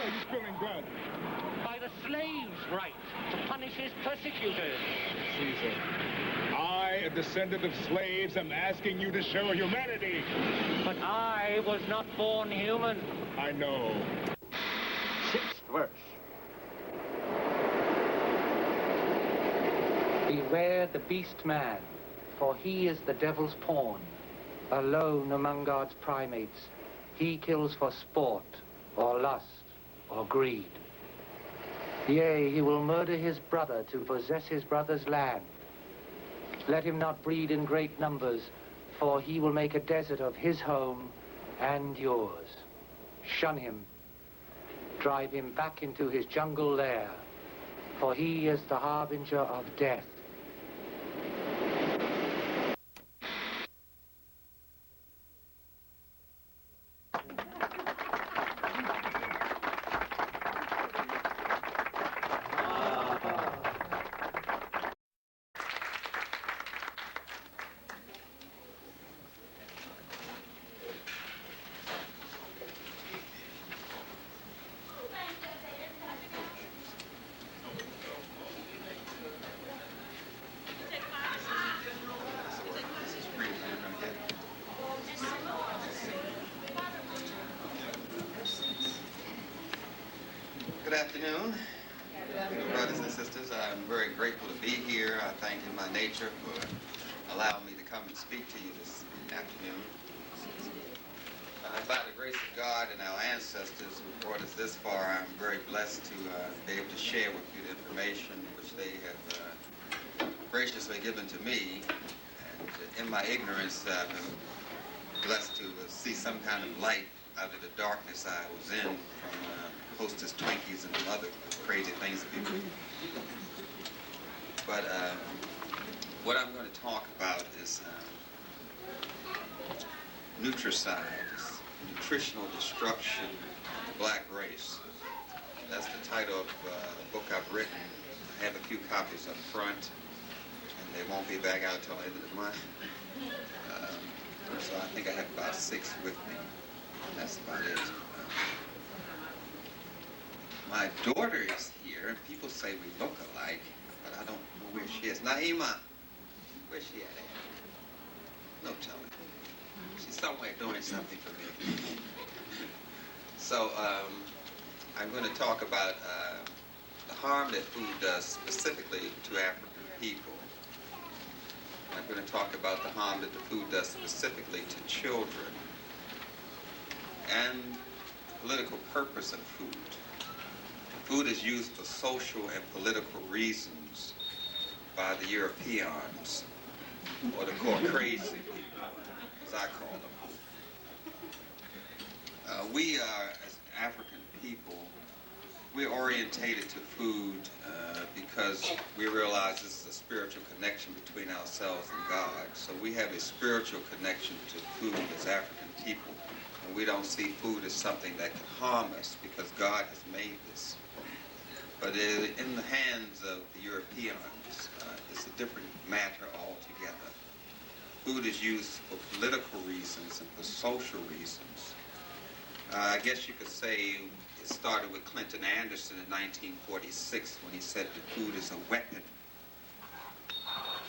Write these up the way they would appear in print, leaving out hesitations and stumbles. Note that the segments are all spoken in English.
are you spilling blood? By the slave's right to punish his persecutors. Caesar, I, a descendant of slaves, am asking you to show humanity. But I was not born human. I know. 6th verse. Beware the beast man, for he is the devil's pawn. Alone among God's primates, he kills for sport, or lust, or greed. Yea, he will murder his brother to possess his brother's land. Let him not breed in great numbers, for he will make a desert of his home and yours. Shun him. Drive him back into his jungle lair, for he is the harbinger of death. Good afternoon, brothers and sisters. I'm very grateful to be here. I thank in my nature for allowing me to come and speak to you this afternoon. By the grace of God and our ancestors who brought us this far, I'm very blessed to be able to share with you the information which they have graciously given to me. And in my ignorance, I've been blessed to see some kind of light out of the darkness I was in from Hostess Twinkies and some other crazy things people do. But what I'm going to talk about is Nutricide, nutritional destruction of the black race. That's the title of the book I've written. I have a few copies up front, and they won't be back out till the end of the month. So I think I have about 6 with me. That's about it. My daughter is here, and people say we look alike, but I don't know where she is. Naima, where's she at? No telling. She's somewhere doing something for me. So I'm going to talk about the harm that food does specifically to African people. I'm going to talk about the harm that the food does specifically to children and political purpose of food. Food is used for social and political reasons by the Europeans, or the crazy people, as I call them. We are, as African people, we're orientated to food because we realize this is a spiritual connection between ourselves and God. So we have a spiritual connection to food as African people. And we don't see food as something that can harm us because God has made this. But in the hands of the Europeans, it's a different matter altogether. Food is used for political reasons and for social reasons. I guess you could say it started with Clinton Anderson in 1946 when he said that food is a weapon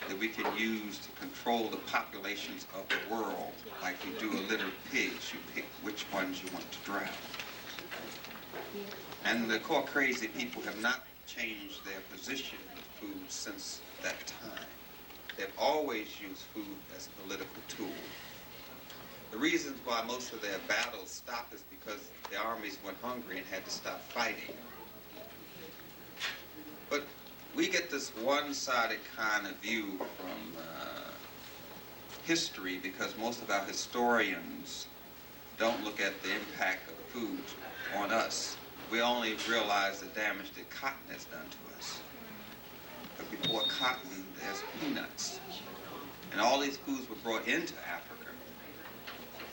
that we can use to control the populations of the world. Like you do a litter of pigs, you pick which ones you want to drown. And the core crazy people have not changed their position with food since that time. They've always used food as a political tool. The reasons why most of their battles stopped is because the armies went hungry and had to stop fighting. But we get this one-sided kind of view from history because most of our historians don't look at the impact of food on us. We only realize the damage that cotton has done to us. But before cotton, there's peanuts. And all these foods were brought into Africa.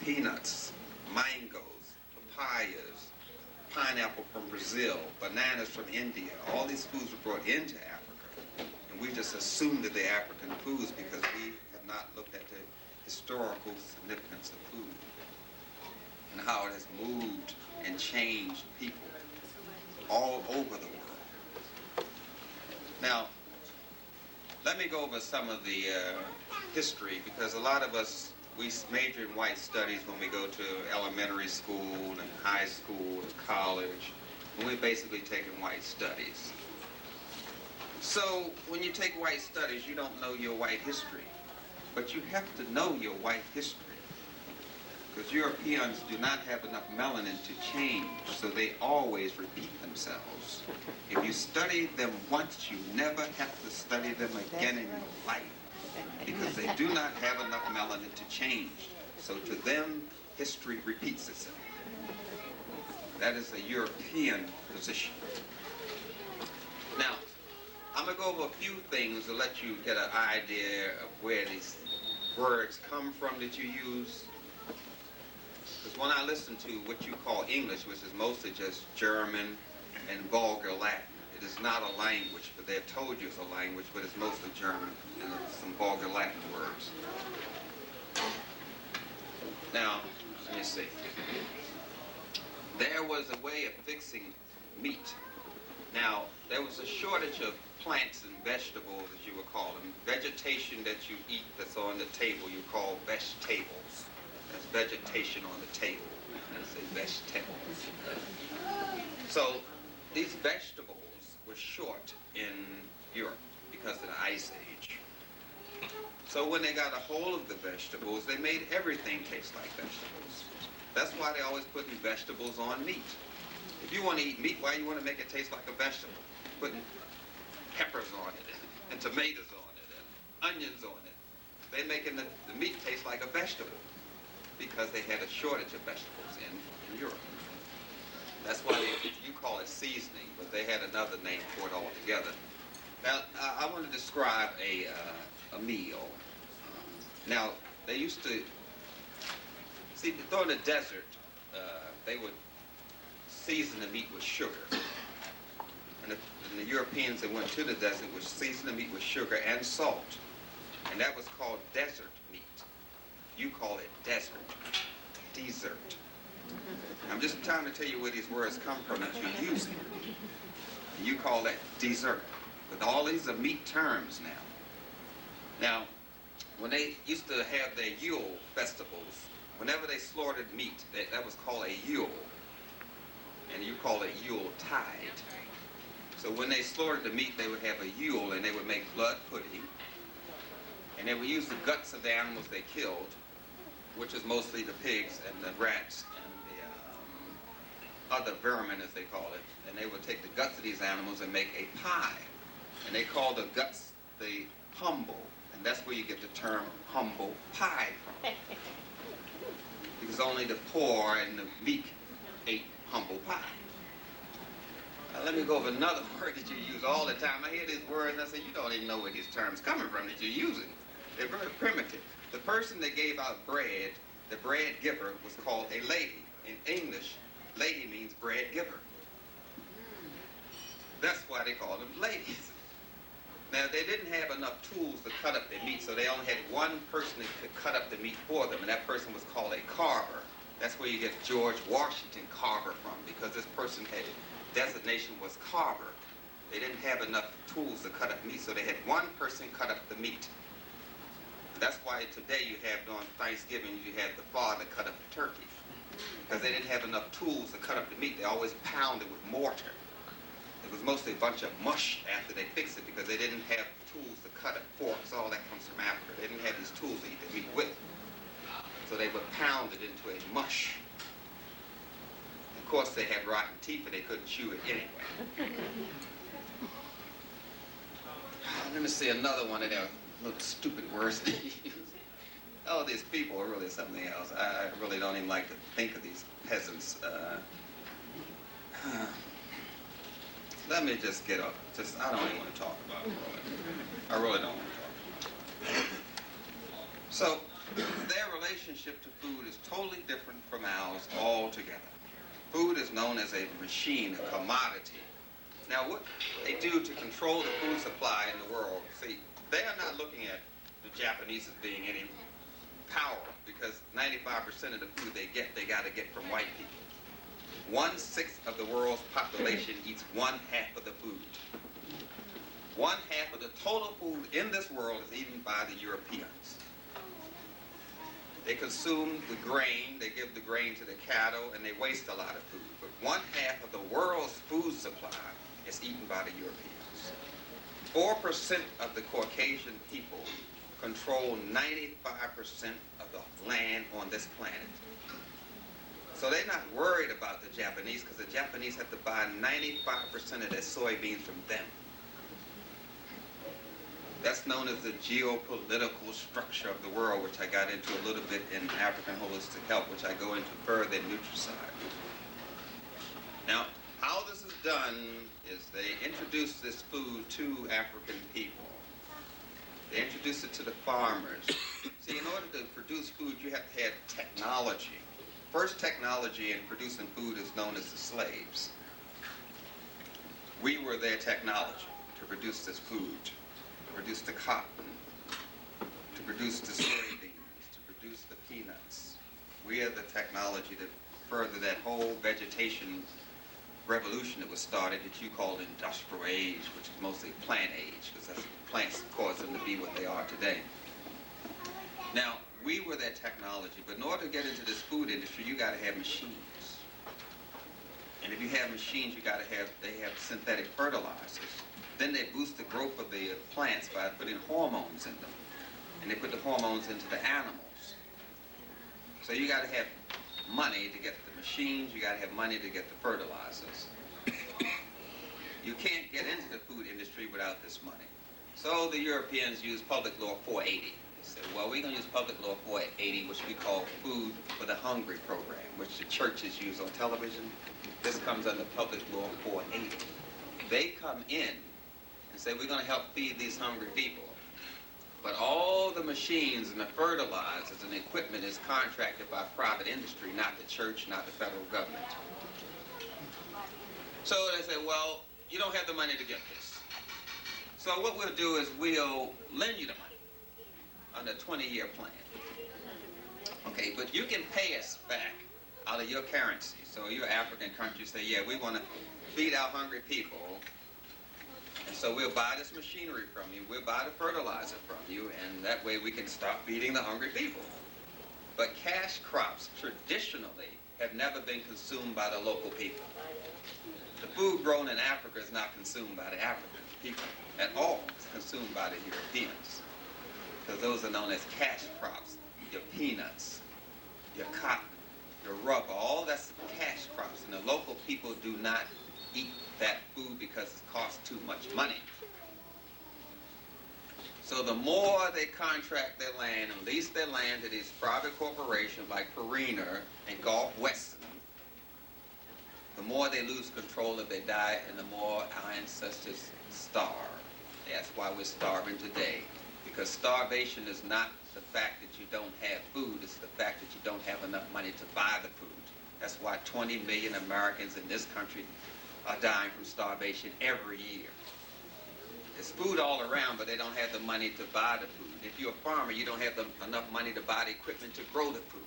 Peanuts, mangoes, papayas, pineapple from Brazil, bananas from India. All these foods were brought into Africa. And we just assumed that they're African foods because we have not looked at the historical significance of food and how it has moved and changed people. all over the world. Now, let me go over some of the history, because a lot of us, we major in white studies when we go to elementary school and high school and college, and we're basically taking white studies. So when you take white studies, you don't know your white history, but you have to know your white history, because Europeans do not have enough melanin to change, so they always repeat themselves. If you study them once, you never have to study them again in your life, because they do not have enough melanin to change. So to them, history repeats itself. That is a European position. Now, I'm going to go over a few things to let you get an idea of where these words come from that you use. Because when I listen to what you call English, which is mostly just German and vulgar Latin, it is not a language, but they have told you it's a language, but it's mostly German and some vulgar Latin words. Now, let me see. There was a way of fixing meat. Now, there was a shortage of plants and vegetables, as you would call them. Vegetation that you eat that's on the table, you call vegetables. That's vegetation on the table. That's a vegetable. So, these vegetables were short in Europe because of the Ice Age. So when they got a hold of the vegetables, they made everything taste like vegetables. That's why they always putting vegetables on meat. If you want to eat meat, why you want to make it taste like a vegetable? Putting peppers on it, and tomatoes on it, and onions on it. They're making the meat taste like a vegetable because they had a shortage of vegetables in Europe. That's why you call it seasoning, but they had another name for it altogether. Now, I want to describe a meal. Now, they used to, see, during the desert, they would season the meat with sugar. And the Europeans that went to the desert would season the meat with sugar and salt. And that was called desert meat. You call it desert. Dessert. I'm just trying to tell you where these words come from that you're using. You call that dessert. But all these are meat terms now. Now, when they used to have their Yule festivals, whenever they slaughtered meat, that was called a Yule. And you call it Yule tide. So when they slaughtered the meat, they would have a Yule, and they would make blood pudding. And they would use the guts of the animals they killed, which is mostly the pigs and the rats and the other vermin, as they call it. And they would take the guts of these animals and make a pie. And they call the guts the humble. And that's where you get the term humble pie from. Because only the poor and the meek ate humble pie. Now, let me go over another word that you use all the time. I hear these words and I say, you don't even know where these terms coming from that you're using. They're very primitive. The person that gave out bread, the bread giver, was called a lady. In English, lady means bread giver. That's why they call them ladies. Now, they didn't have enough tools to cut up their meat, so they only had one person that could cut up the meat for them, and that person was called a carver. That's where you get George Washington Carver from, because this person had designation was carver. They didn't have enough tools to cut up meat, so they had one person cut up the meat. That's why today you have, on Thanksgiving, you have the father cut up the turkey. Because they didn't have enough tools to cut up the meat. They always pounded with mortar. It was mostly a bunch of mush after they fixed it, because they didn't have tools to cut it, forks, all that comes from Africa. They didn't have these tools to eat the meat with. So they would pound it into a mush. Of course, they had rotten teeth and they couldn't chew it anyway. Let me see another one of their little stupid words they use. Oh, these people are really something else. I really don't even like to think of these peasants. Let me just get up. I don't even want to talk about it, really. I really don't want to talk about it. So, their relationship to food is totally different from ours altogether. Food is known as a machine, a commodity. Now, what they do to control the food supply in the world, see, they are not looking at the Japanese as being any power, because 95% of the food they got to get from white people. 1/6 of the world's population eats 1/2 of the food. 1/2 of the total food in this world is eaten by the Europeans. They consume the grain, they give the grain to the cattle, and they waste a lot of food. But 1/2 of the world's food supply is eaten by the Europeans. 4% of the Caucasian people control 95% of the land on this planet. So they're not worried about the Japanese because the Japanese have to buy 95% of their soybeans from them. That's known as the geopolitical structure of the world, which I got into a little bit in African Holistic Health, which I go into further in Nutricide. Now, how this is done is they introduce this food to African people. They introduce it to the farmers. See, in order to produce food, you have to have technology. First technology in producing food is known as the slaves. We were their technology to produce this food, to produce the cotton, to produce the soybeans, to produce the peanuts. We are the technology to further that whole vegetation revolution that was started that you call the industrial age, which is mostly plant age, because that's plants cause them to be what they are today. Now, we were that technology, but in order to get into this food industry, you got to have machines. And if you have machines, they have synthetic fertilizers. Then they boost the growth of the plants by putting hormones in them. And they put the hormones into the animals. So you got to have money to get the machines, you got to have money to get the fertilizers. You can't get into the food industry without this money. So the Europeans use Public Law 480. They said, well, we're going to use Public Law 480, which we call Food for the Hungry program, which the churches use on television. This comes under Public Law 480. They come in and say, we're going to help feed these hungry people. But all the machines and the fertilizers and the equipment is contracted by private industry, not the church, not the federal government. So they say, well, you don't have the money to get this. So what we'll do is we'll lend you the money on a 20-year plan. Okay, but you can pay us back out of your currency. So your African countries say, yeah, we want to feed our hungry people. And so we'll buy this machinery from you, we'll buy the fertilizer from you, and that way we can stop feeding the hungry people. But cash crops traditionally have never been consumed by the local people. The food grown in Africa is not consumed by the African people at all. It's consumed by the Europeans. Because those are known as cash crops. Your peanuts, your cotton, your rubber, all that's cash crops. And the local people do not eat that food because it costs too much money. So the more they contract their land and lease their land to these private corporations like Perina and Gulf Western, the more they lose control of their diet and the more our ancestors starve. That's why we're starving today. Because starvation is not the fact that you don't have food, it's the fact that you don't have enough money to buy the food. That's why 20 million Americans in this country are dying from starvation every year. There's food all around, but they don't have the money to buy the food. If you're a farmer, you don't have enough money to buy the equipment to grow the food.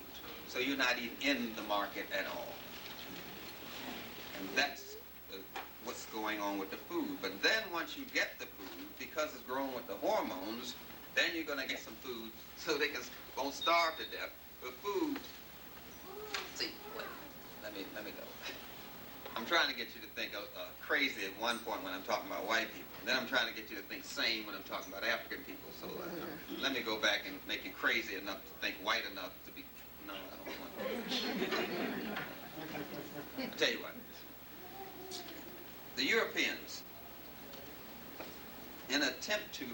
So you're not even in the market at all. And that's what's going on with the food. But then once you get the food, because it's grown with the hormones, then you're going to get some food so they won't starve to death. But food, see, wait, let me go. I'm trying to get you to think crazy at one point when I'm talking about white people. And then I'm trying to get you to think sane when I'm talking about African people. So let me go back and make you crazy enough to think white enough to be... No, I don't want to. I'll tell you what. The Europeans, in an attempt to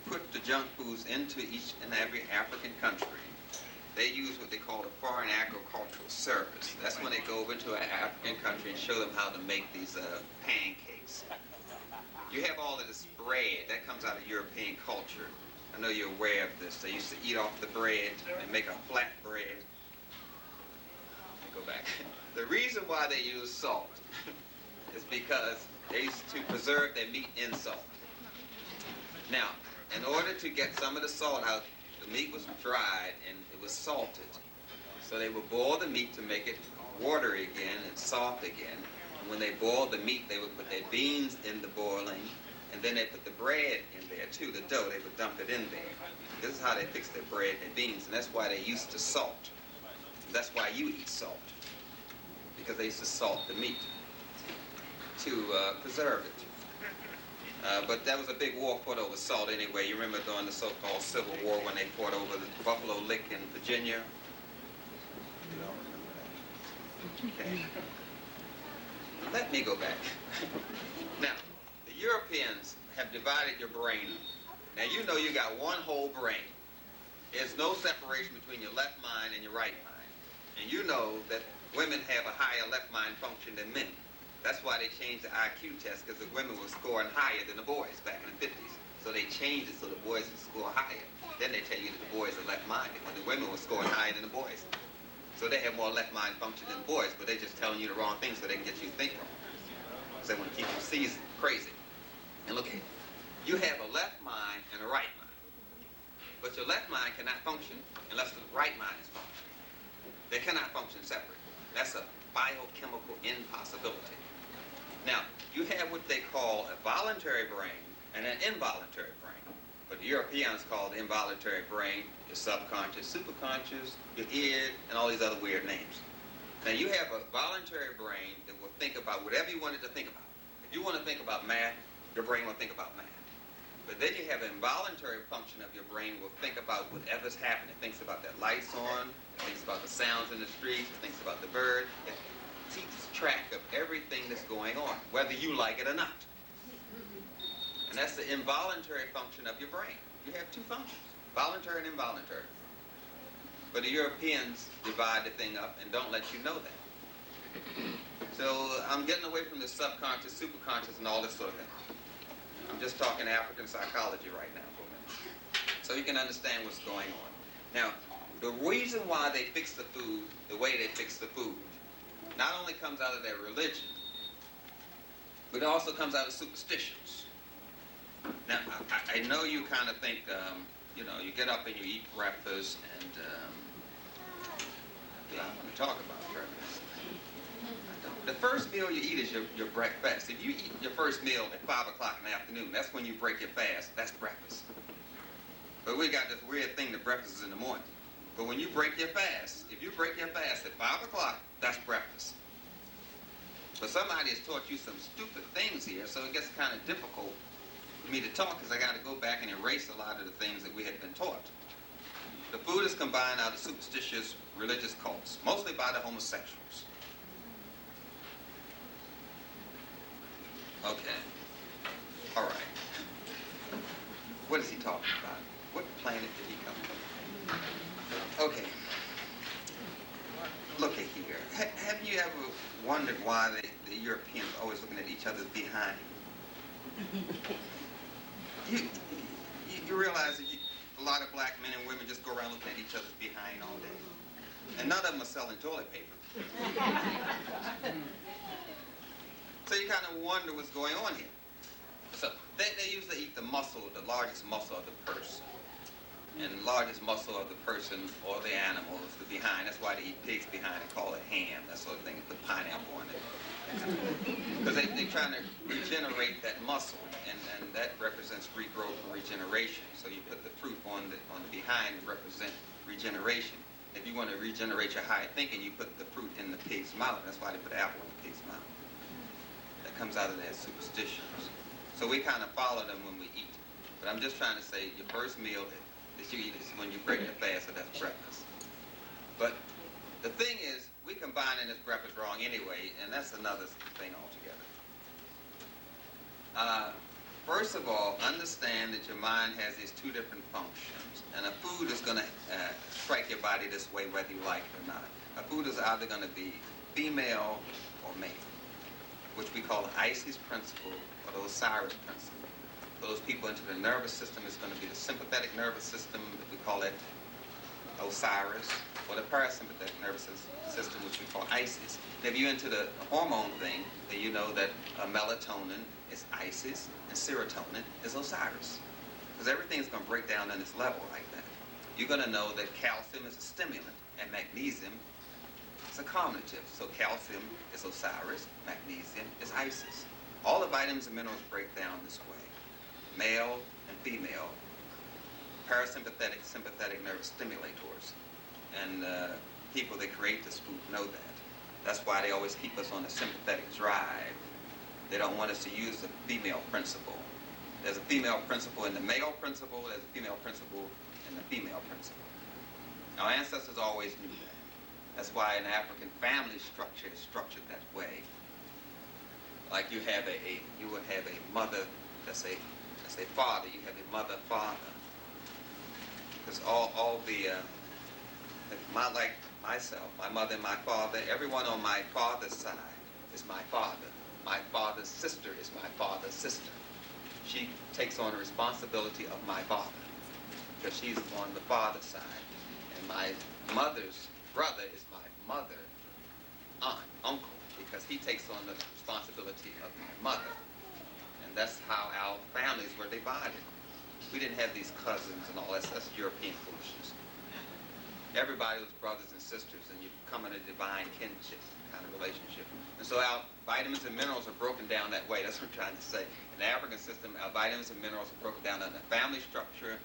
put the junk foods into each and every African country, they use what they call the Foreign Agricultural Service. That's when they go over to an African country and show them how to make these pancakes. You have all of this bread. That comes out of European culture. I know you're aware of this. They used to eat off the bread and make a flat bread. Let me go back. The reason why they use salt is because they used to preserve their meat in salt. Now, in order to get some of the salt out, the meat was dried and it was salted. So they would boil the meat to make it watery again and soft again. And when they boiled the meat, they would put their beans in the boiling, and then they put the bread in there too, the dough. They would dump it in there. This is how they fix their bread and their beans, and that's why they used to salt. That's why you eat salt, because they used to salt the meat to preserve it. But that was a big war fought over salt anyway. You remember during the so-called Civil War when they fought over the Buffalo Lick in Virginia? You all remember that? Okay. Let me go back. Now, the Europeans have divided your brain. Now, you know you got one whole brain. There's no separation between your left mind and your right mind. And you know that women have a higher left mind function than men. That's why they changed the IQ test, because the women were scoring higher than the boys back in the 50s. So they changed it so the boys would score higher. Then they tell you that the boys are left-minded, when the women were scoring higher than the boys. So they have more left mind function than the boys, but they're just telling you the wrong thing so they can get you to think wrong. So they want to keep you seasoned, crazy. And look here, you have a left mind and a right mind. But your left mind cannot function unless the right mind is functioning. They cannot function separate. That's a biochemical impossibility. Now, you have what they call a voluntary brain and an involuntary brain. But the Europeans call the involuntary brain your subconscious, superconscious, your id, and all these other weird names. Now, you have a voluntary brain that will think about whatever you want it to think about. If you want to think about math, your brain will think about math. But then you have an involuntary function of your brain will think about whatever's happening. It thinks about that lights on, it thinks about the sounds in the street, it thinks about the bird. It keeps track of everything that's going on, whether you like it or not. And that's the involuntary function of your brain. You have two functions, voluntary and involuntary. But the Europeans divide the thing up and don't let you know that. So I'm getting away from the subconscious, superconscious, and all this sort of thing. I'm just talking African psychology right now for a minute, so you can understand what's going on. Now, the reason why they fix the food the way they fix the food not only comes out of their religion, but it also comes out of superstitions. Now, I know you kind of think, you know, you get up and you eat breakfast, and yeah, I'm going to talk about breakfast. The first meal you eat is your breakfast. If you eat your first meal at 5 o'clock in the afternoon, that's when you break your fast. That's breakfast. But we got this weird thing that breakfast is in the morning. But when you break your fast, if you break your fast at 5 o'clock, that's breakfast. But somebody has taught you some stupid things here, so it gets kind of difficult for me to talk because I got to go back and erase a lot of the things that we had been taught. The food is combined out of superstitious religious cults, mostly by the homosexuals. Okay. All right. What is he talking about? What planet did he come from? Okay. Look at here. Have you ever wondered why the Europeans are always looking at each other's behind? You realize that a lot of black men and women just go around looking at each other's behind all day. And none of them are selling toilet paper. So you kind of wonder what's going on here. So they usually eat the muscle, the largest muscle of the person. And the largest muscle of the person or the animal is the behind. That's why they eat pig's behind and call it ham, that sort of thing, and put pineapple on it. Because they're trying to regenerate that muscle, and that represents regrowth and regeneration. So you put the fruit on the behind to represent regeneration. If you want to regenerate your higher thinking, you put the fruit in the pig's mouth. That's why they put apple in the pig's mouth. That comes out of their superstitions. So we kind of follow them when we eat. But I'm just trying to say your first meal that you eat is when you break your fast, so that's breakfast. But the thing is, we combining this breakfast wrong anyway, and that's another thing altogether. First of all, understand that your mind has these two different functions, and a food is going to strike your body this way whether you like it or not. A food is either going to be female or male, which we call the Isis principle or the Osiris principle. For those people into the nervous system, it's going to be the sympathetic nervous system, we call it Osiris, or the parasympathetic nervous system, which we call Isis. And if you're into the hormone thing, then you know that melatonin is Isis and serotonin is Osiris. Because everything's going to break down on this level like that. you're going to know that calcium is a stimulant and magnesium is a carminative. So calcium is Osiris, magnesium is Isis. All the vitamins and minerals break down this way. Male and female, parasympathetic, sympathetic nervous stimulators. And people that create this food know that. That's why they always keep us on a sympathetic drive. They don't want us to use the female principle. There's a female principle in the male principle, there's a female principle in the female principle. Our ancestors always knew that. That's why an African family structure is structured that way. Like you would have a mother, let's say father, you have a mother, father. Because like myself, my mother and my father, everyone on my father's side is my father. My father's sister is my father's sister. She takes on the responsibility of my father because she's on the father's side. And my mother's brother is my mother, aunt, uncle, because he takes on the responsibility of my mother. And that's how our families were divided. We didn't have these cousins and all that. That's European foolishness. Everybody was brothers and sisters, and you come in a divine kinship kind of relationship. And so our vitamins and minerals are broken down that way. That's what I'm trying to say. In the African system, our vitamins and minerals are broken down under family structure.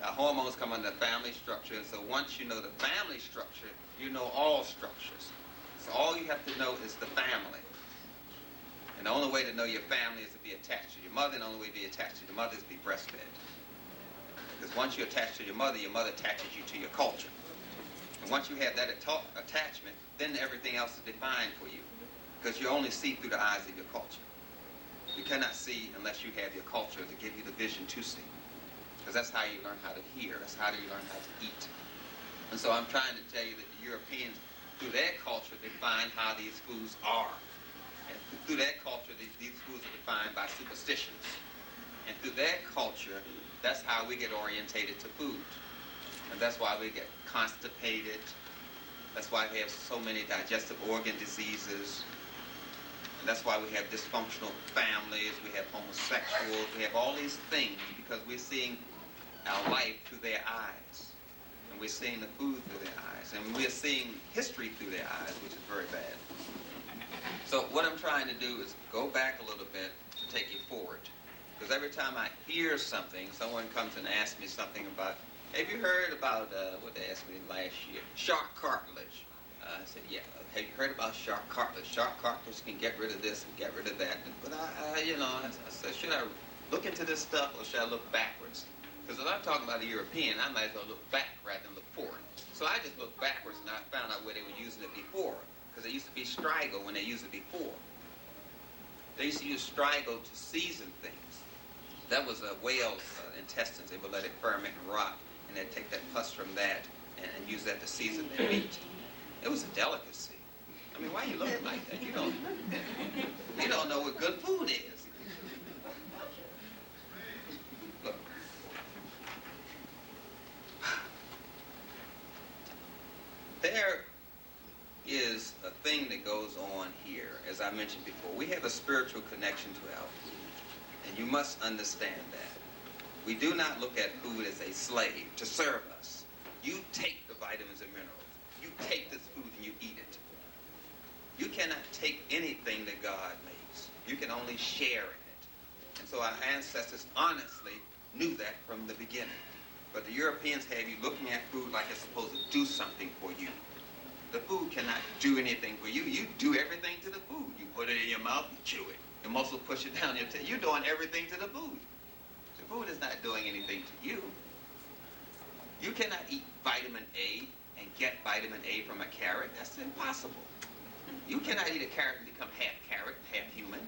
Our hormones come under family structure. And so once you know the family structure, you know all structures. So all you have to know is the family. And the only way to know your family is to be attached to your mother, and the only way to be attached to your mother is to be breastfed. Because once you're attached to your mother attaches you to your culture. And once you have that attachment, then everything else is defined for you. Because you only see through the eyes of your culture. You cannot see unless you have your culture to give you the vision to see. Because that's how you learn how to hear. That's how you learn how to eat. And so I'm trying to tell you that the Europeans, through their culture, define how these foods are. And through that culture, these foods are defined by superstitions. And through their culture, that's how we get orientated to food. And that's why we get constipated. That's why we have so many digestive organ diseases. And that's why we have dysfunctional families, we have homosexuals, we have all these things because we're seeing our life through their eyes. And we're seeing the food through their eyes. And we're seeing history through their eyes, which is very bad. So what I'm trying to do is go back a little bit to take you forward. Because every time I hear something, someone comes and asks me something about, have you heard about, what they asked me last year, shark cartilage? I said, yeah. Have you heard about shark cartilage? Shark cartilage can get rid of this and get rid of that. But I said, should I look into this stuff or should I look backwards? Because if I'm talking about a European, I might as well look back rather than look forward. So I just looked backwards and I found out where they were using it before. Because it used to be strigo when they used it before. They used to use strigo to season things. That was a whale's intestines. They would let it ferment and rot. And they'd take that pus from that and use that to season their meat. It was a delicacy. I mean, why are you looking like that? You don't know what good food is. Look. There is a thing that goes on here, as I mentioned before. We have a spiritual connection to our food. And you must understand that. We do not look at food as a slave to serve us. You take the vitamins and minerals. You take this food and you eat it. You cannot take anything that God makes. You can only share in it. And so our ancestors honestly knew that from the beginning. But the Europeans have you looking at food like it's supposed to do something for you. The food cannot do anything for you. You do everything to the food. You put it in your mouth, you chew it. Your muscle push it down your teeth. You're doing everything to the food. The food is not doing anything to you. You cannot eat vitamin A and get vitamin A from a carrot. That's impossible. You cannot eat a carrot and become half carrot, half human.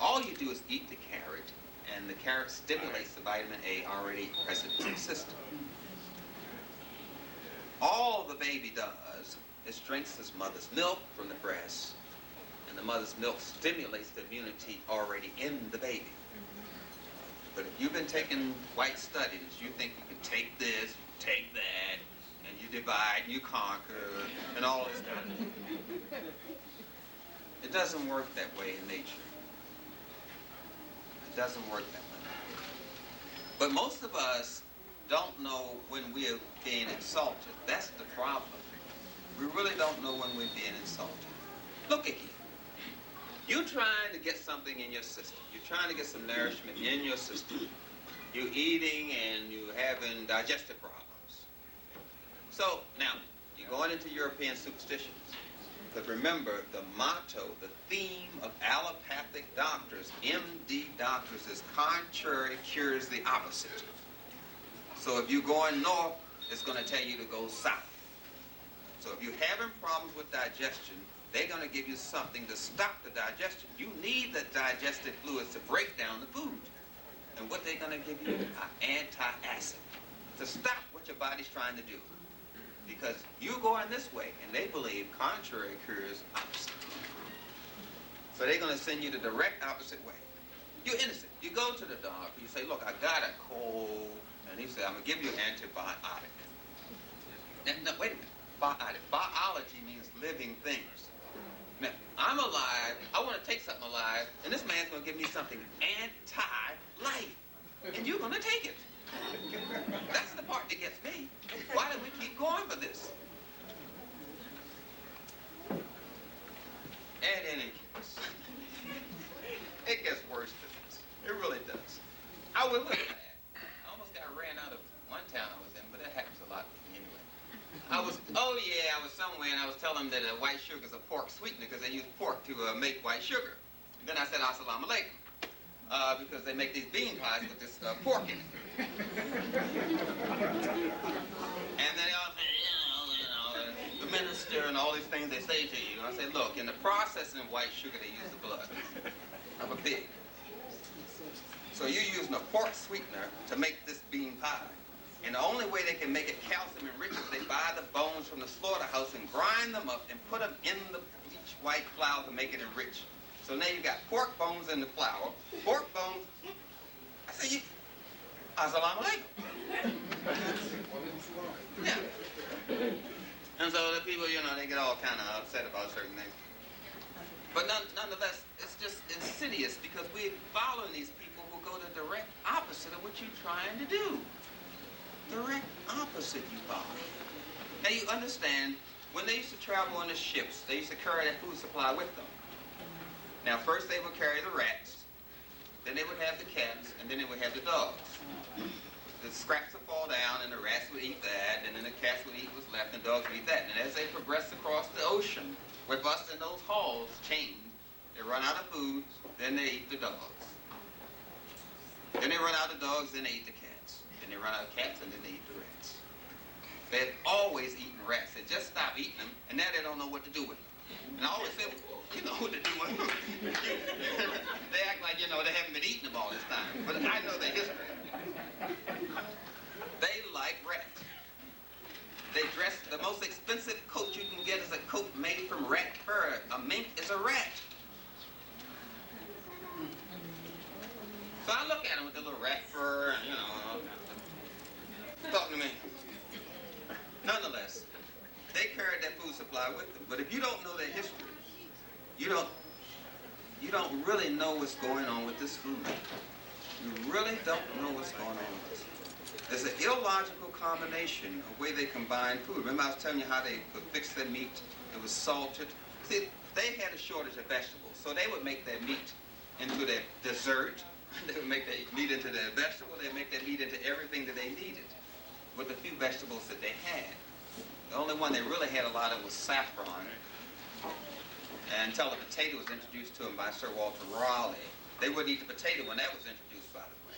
All you do is eat the carrot, and the carrot stimulates the vitamin A already present in the system. All the baby does is drinks his mother's milk from the breast, and the mother's milk stimulates the immunity already in the baby. But if you've been taking white studies, you think you can take this, take that, and you divide, and you conquer, and all this kind of thing. It doesn't work that way in nature. It doesn't work that way. But most of us don't know when we're being insulted. That's the problem. We really don't know when we're being insulted. Look at you. You're trying to get something in your system. You're trying to get some nourishment in your system. You're eating and you're having digestive problems. So now, you're going into European superstitions. But remember, the motto, the theme of allopathic doctors, MD doctors, is contrary cures the opposite. So if you're going north, it's going to tell you to go south. So if you're having problems with digestion, they're going to give you something to stop the digestion. You need the digestive fluids to break down the food. And what they're going to give you? An antacid to stop what your body's trying to do. Because you're going this way, and they believe contrary cures opposite. So they're going to send you the direct opposite way. You're innocent. You go to the doctor, you say, look, I got a cold, and he said, I'm going to give you an antibiotic. Now, wait a minute. Biotic. Biology means living things. Now, I'm alive, I want to take something alive, and this man's going to give me something anti-life. And you're going to take it. That's the part that gets me. Why do we keep going for this? And in any case, it gets worse than this. It really does. I was looking at it. I almost got ran out of one town I was in, but that happens a lot with me anyway. I was somewhere and I was telling them that white sugar is a pork sweetener because they use pork to make white sugar. And then I said, Assalamu alaikum, because they make these bean pies with this pork in it. And then they all say, the minister and all these things they say to you. And I say, look, in the processing of white sugar, they use the blood of a pig. So you're using a pork sweetener to make this bean pie. And the only way they can make it calcium enriched is they buy the bones from the slaughterhouse and grind them up and put them in the bleach white flour to make it enriched. So now you got pork bones in the flour, pork bones. I say, Assalamu alaikum. Yeah. And so the people, they get all kind of upset about certain things. But nonetheless, it's just insidious because we're following these people who go the direct opposite of what you're trying to do. Direct opposite you follow. Now you understand, when they used to travel on the ships, they used to carry their food supply with them. Now first they would carry the rats, then they would have the cats, and then they would have the dogs. The scraps would fall down and the rats would eat that, and then the cats would eat what's left and the dogs would eat that. And as they progressed across the ocean, with us in those halls chained, they run out of food, then they eat the dogs. Then they run out of dogs, then they eat the cats. Then they run out of cats, and then they eat the rats. They had always eaten rats. They just stopped eating them, and now they don't know what to do with them. And I always say, you know what to do with them. They act like, they haven't been eating them all this time. But I know their history. They like rats. They dress, the most expensive coat you can get is a coat made from rat fur. A mink is a rat. So I look at them with the little rat fur and, talking to me. Nonetheless, they carried that food supply with them. But if you don't know their history, you don't really know what's going on with this food. You really don't know what's going on with this food. There's an illogical combination of way they combine food. Remember I was telling you how they would fix their meat? It was salted. See, they had a shortage of vegetables, so they would make their meat into their dessert. They would make their meat into their vegetable. They would make their meat into everything that they needed with the few vegetables that they had. The only one they really had a lot of was saffron. Until the potato was introduced to them by Sir Walter Raleigh. They wouldn't eat the potato when that was introduced, by the way.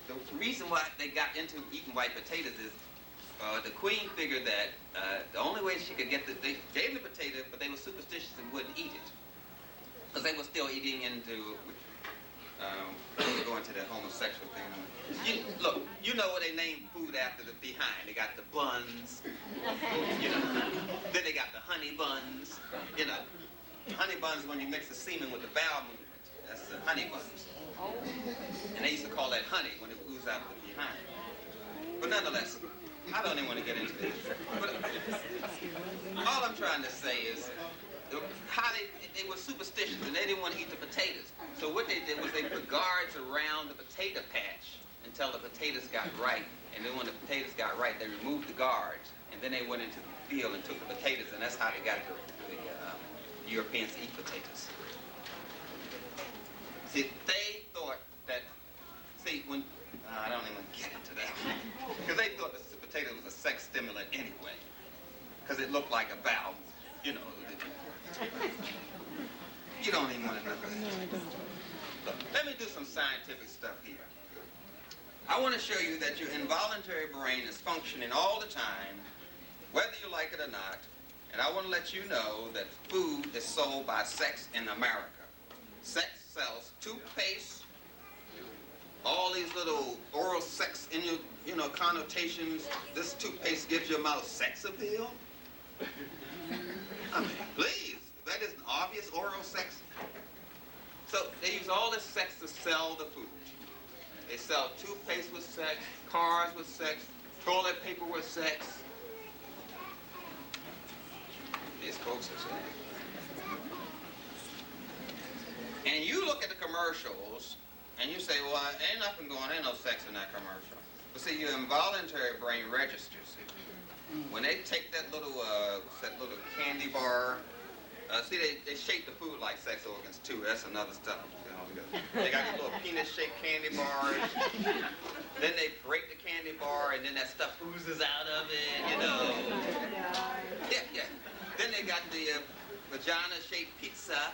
The reason why they got into eating white potatoes is the queen figured that the only way she could get they gave the potato, but they were superstitious and wouldn't eat it. Because they were still eating into, we're going to that homosexual thing. Look, you know what they named food after the behind. They got the buns, Then they got the honey buns, Honey buns when you mix the semen with the bowel movement. That's the honey buns. And they used to call that honey when it oozed out the behind. But nonetheless, I don't even want to get into this. But all I'm trying to say is how they were superstitious and they didn't want to eat the potatoes. So what they did was they put guards around the potato patch and until the potatoes got ripe. And then when the potatoes got ripe, they removed the guards. And then they went into the field and took the potatoes. And that's how they got the Europeans to eat potatoes. See, they thought that, when, I don't even get into that. Because they thought the potato was a sex stimulant anyway. Because it looked like a valve, you know. You don't even want to know that. No, I don't. Look, let me do some scientific stuff here. I want to show you that your involuntary brain is functioning all the time, whether you like it or not. And I want to let you know that food is sold by Sex in America. Sex sells toothpaste, all these little oral sex in your, connotations. This toothpaste gives your mouth sex appeal. I mean, please, that isn't obvious oral sex. So they use all this sex to sell the food. They sell toothpaste with sex, cars with sex, toilet paper with sex. These folks are saying. And you look at the commercials, and you say, well, ain't nothing going on, ain't no sex in that commercial. But see, your involuntary brain registers it. When they take that little candy bar, they shape the food like sex organs too. That's another stuff. They got these little penis-shaped candy bars. Then they break the candy bar, and then that stuff oozes out of it, Yeah. Then they got the vagina-shaped pizza,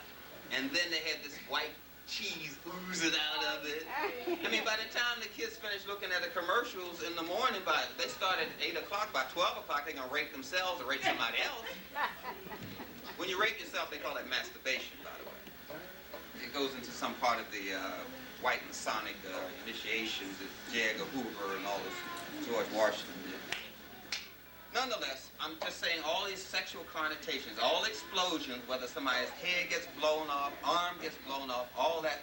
and then they had this white cheese oozing out of it. I mean, by the time the kids finish looking at the commercials in the morning, they start at 8 o'clock. By 12 o'clock, they're going to rape themselves or rape somebody else. When you rape yourself, they call it masturbation, by the way. It goes into some part of the white Masonic initiations that J. Edgar Hoover and all those George Washington did. Nonetheless, I'm just saying all these sexual connotations, all explosions, whether somebody's head gets blown off, arm gets blown off, all that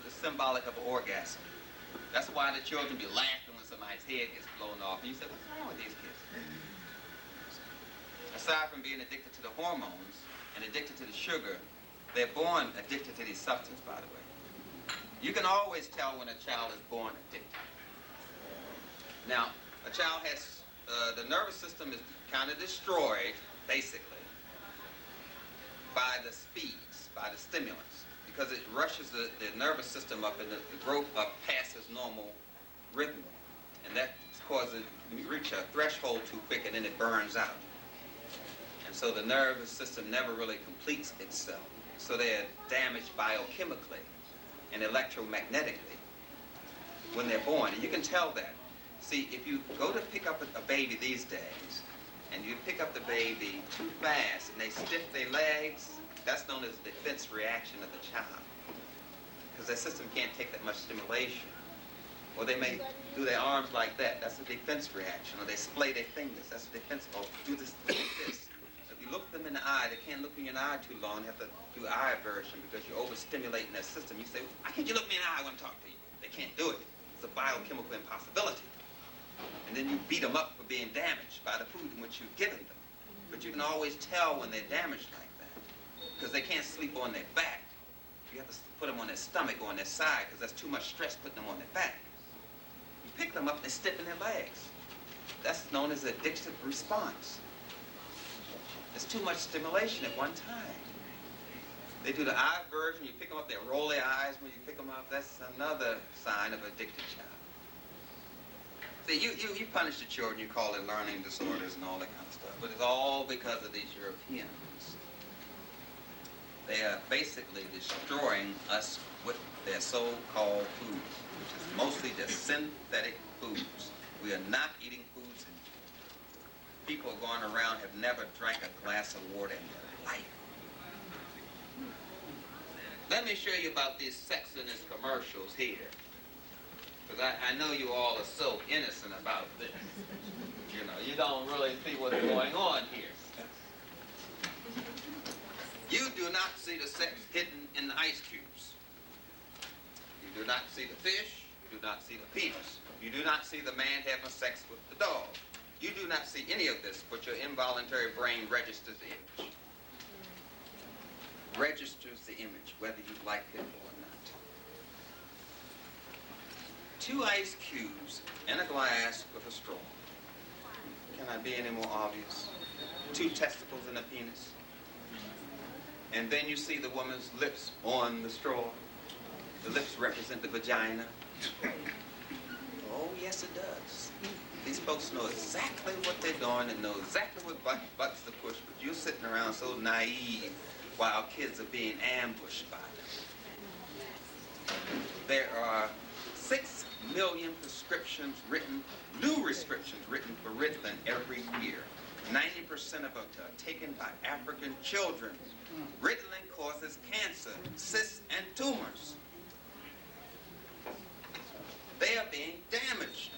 is symbolic of an orgasm. That's why the children be laughing when somebody's head gets blown off. And you say, what's wrong with these kids? Aside from being addicted to the hormones and addicted to the sugar, they're born addicted to these substances, by the way. You can always tell when a child is born addicted. Now, a child has, the nervous system is kind of destroyed, basically, by the speeds, by the stimulants, because it rushes the nervous system up and the growth up past its normal rhythm. And that causes it to reach a threshold too quick, and then it burns out. And so the nervous system never really completes itself. So they're damaged biochemically and electromagnetically when they're born. And you can tell that. See, if you go to pick up a baby these days, and you pick up the baby too fast, and they stiff their legs, that's known as the defense reaction of the child. Because their system can't take that much stimulation. Or they may do their arms like that, that's a defense reaction. Or they splay their fingers, that's a defense. Or do this like this. If you look them in the eye, they can't look in your eye too long. You have to do eye aversion because you're overstimulating their system. You say, why can't you look me in the eye when I'm talking to you? They can't do it. It's a biochemical impossibility. And then you beat them up for being damaged by the food in which you've given them. But you can always tell when they're damaged like that, because they can't sleep on their back. You have to put them on their stomach or on their side, because that's too much stress putting them on their back. You pick them up and they stiffen their legs. That's known as addictive response. There's too much stimulation at one time. They do the eye aversion, you pick them up, they roll their eyes when you pick them up. That's another sign of an addicted child. See, you punish the children, you call it learning disorders and all that kind of stuff, but it's all because of these Europeans. They are basically destroying us with their so-called foods, which is mostly just synthetic foods. We are not eating foods, and people going around have never drank a glass of water in their life. Let me show you about these sexiness commercials here. Because I know you all are so innocent about this. You know, you don't really see what's going on here. You do not see the sex hidden in the ice cubes. You do not see the fish. You do not see the penis. You do not see the man having sex with the dog. You do not see any of this, but your involuntary brain registers the image. Registers the image, whether you like it or not. 2 ice cubes in a glass with a straw. Can I be any more obvious? 2 testicles in a penis. And then you see the woman's lips on the straw. The lips represent the vagina. Oh, yes, it does. These folks know exactly what they're doing and know exactly what buttons to push, but you're sitting around so naive while kids are being ambushed by them. There are 6 million prescriptions written, new prescriptions written for Ritalin every year. 90% of them are taken by African children. Ritalin causes cancer, cysts, and tumors. They are being damaged.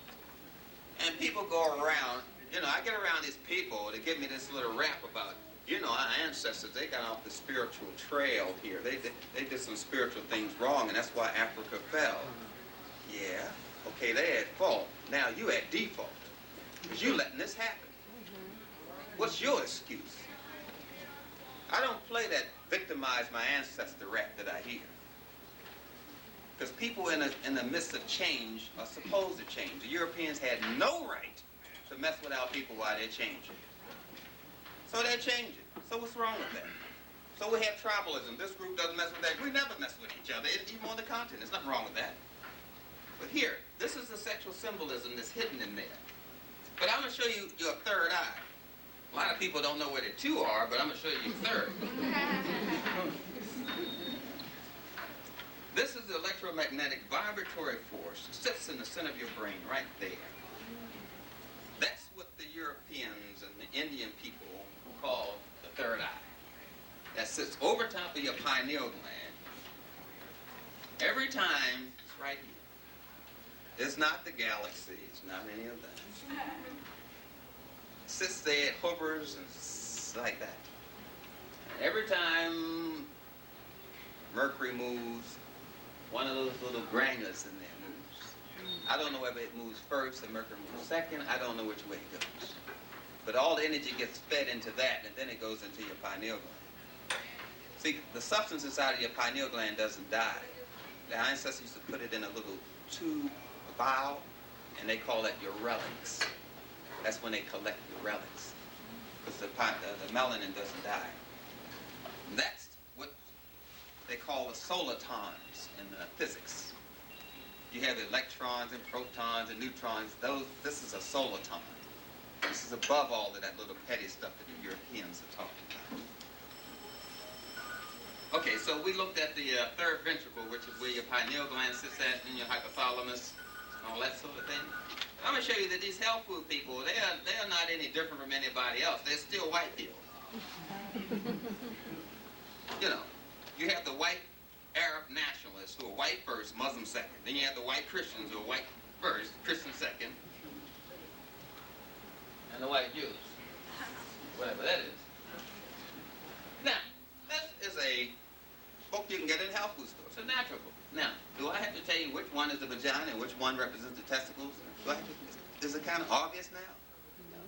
And people go around, you know, I get around these people, they give me this little rap about, you know, our ancestors, they got off the spiritual trail here. They did some spiritual things wrong, and that's why Africa fell. Yeah, okay, they at fault. Now you at default, because you letting this happen. What's your excuse? I don't play that victimize my ancestor rap that I hear. Because people in the midst of change are supposed to change. The Europeans had no right to mess with our people while they're changing. So they're changing. So what's wrong with that? So we have tribalism. This group doesn't mess with that. We never mess with each other, even on the continent. There's nothing wrong with that. But here, this is the sexual symbolism that's hidden in there. But I'm going to show you your third eye. A lot of people don't know where the 2 are, but I'm going to show you your third. This is the electromagnetic vibratory force that sits in the center of your brain right there. That's what the Europeans and the Indian people call the third eye. That sits over top of your pineal gland. Every time, it's right here. It's not the galaxy, it's not any of that. It sits there, it hovers, and it's like that. And every time Mercury moves, one of those little granules in there moves. I don't know whether it moves first and Mercury moves second. I don't know which way it goes. But all the energy gets fed into that, and then it goes into your pineal gland. See, the substance inside of your pineal gland doesn't die. The ancestors used to put it in a little tube, a vial, and they call it your relics. That's when they collect your relics. Because the melanin doesn't die. And that's what they call the solitons in physics. You have electrons and protons and neutrons. This is a soliton. This is above all of that little petty stuff that the Europeans are talking about. Okay, so we looked at the third ventricle, which is where your pineal gland sits at, and your hypothalamus, and all that sort of thing. I'm going to show you that these health food people, they are not any different from anybody else. They're still white people. You know, you have the white Arab nationalists who are white first, Muslim second. Then you have the white Christians who are white first, Christian second. And the white Jews. Whatever that is. Now, this is a book you can get in health food stores. It's a natural book. Now, do I have to tell you which one is the vagina and which one represents the testicles? Do I have to, is it kind of obvious now? No.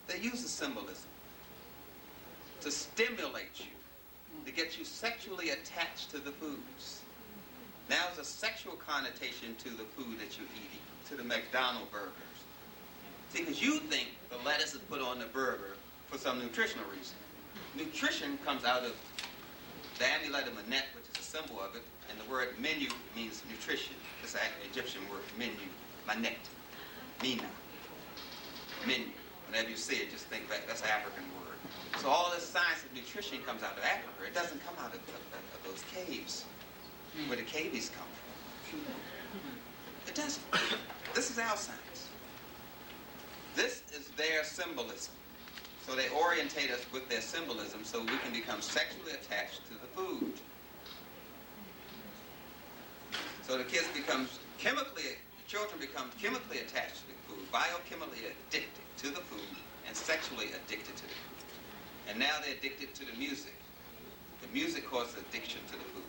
They use the symbolism to stimulate you, to get you sexually attached to the foods. Now there's a sexual connotation to the food that you're eating, to the McDonald's burgers. See, because you think the lettuce is put on the burger for some nutritional reason. Nutrition comes out of the amulet of Manet, which is a symbol of it, and the word menu means nutrition. It's an Egyptian word, menu, Manet, Mina, menu. Whenever you see it, just think back, that's an African word. So all this science of nutrition comes out of Africa. It doesn't come out of those caves, where the cavies come from. It doesn't. This is our science. This is their symbolism. So they orientate us with their symbolism so we can become sexually attached to the food. So the children become chemically attached to the food, biochemically addicted to the food, and sexually addicted to the food. And now they're addicted to the music. The music causes addiction to the food.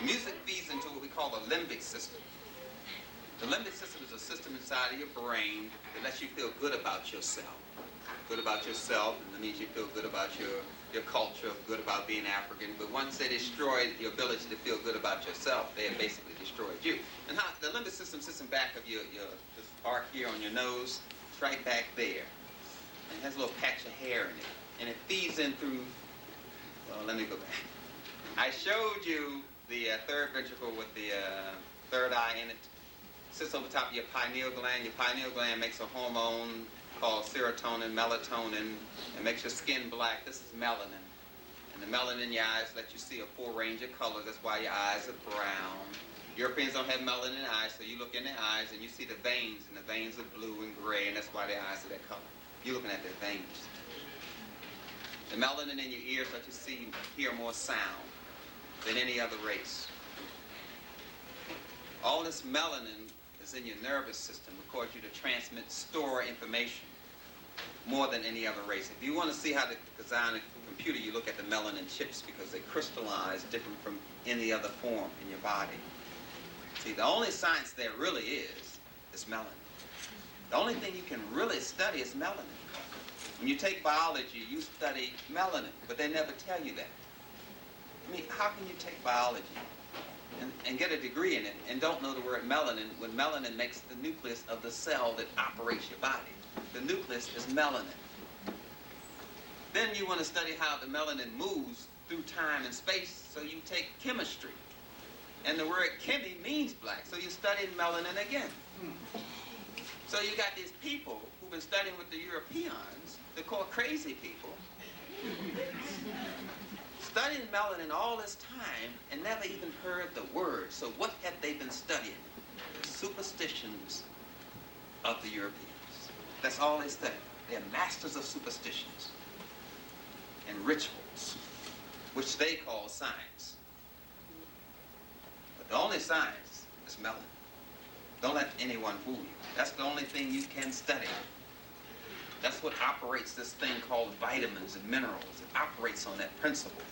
The music feeds into what we call the limbic system. The limbic system is a system inside of your brain that lets you feel good about yourself. good about yourself, and that means you feel good about your culture, good about being African. But once they destroyed your ability to feel good about yourself, they have basically destroyed you. And how the limbic system sits in back of this arc here on your nose, it's right back there. And it has a little patch of hair in it. And it feeds in through, well, let me go back. I showed you the third ventricle with the third eye in it. It sits over top of your pineal gland. Your pineal gland makes a hormone called serotonin, melatonin. It makes your skin black. This is melanin. And the melanin in your eyes lets you see a full range of colors. That's why your eyes are brown. Europeans don't have melanin in the eyes, so you look in their eyes and you see the veins, and the veins are blue and gray, and that's why their eyes are that color. You're looking at their veins. The melanin in your ears lets you hear more sound than any other race. All this melanin is in your nervous system. It causes you to transmit, store information more than any other race. If you want to see how to design a computer, you look at the melanin chips because they crystallize different from any other form in your body. See, the only science there really is melanin. The only thing you can really study is melanin. When you take biology, you study melanin, but they never tell you that. I mean, how can you take biology and get a degree in it and don't know the word melanin when melanin makes the nucleus of the cell that operates your body? The nucleus is melanin. Then you want to study how the melanin moves through time and space, so you take chemistry. And the word chemi means black, so you study melanin again. So you got these people who've been studying with the Europeans, they're called crazy people, studying melanin all this time and never even heard the word. So what have they been studying? The superstitions of the Europeans. That's all they study. They're masters of superstitions and rituals, which they call science. But the only science is melanin. Don't let anyone fool you. That's the only thing you can study. That's what operates this thing called vitamins and minerals. It operates on that principle.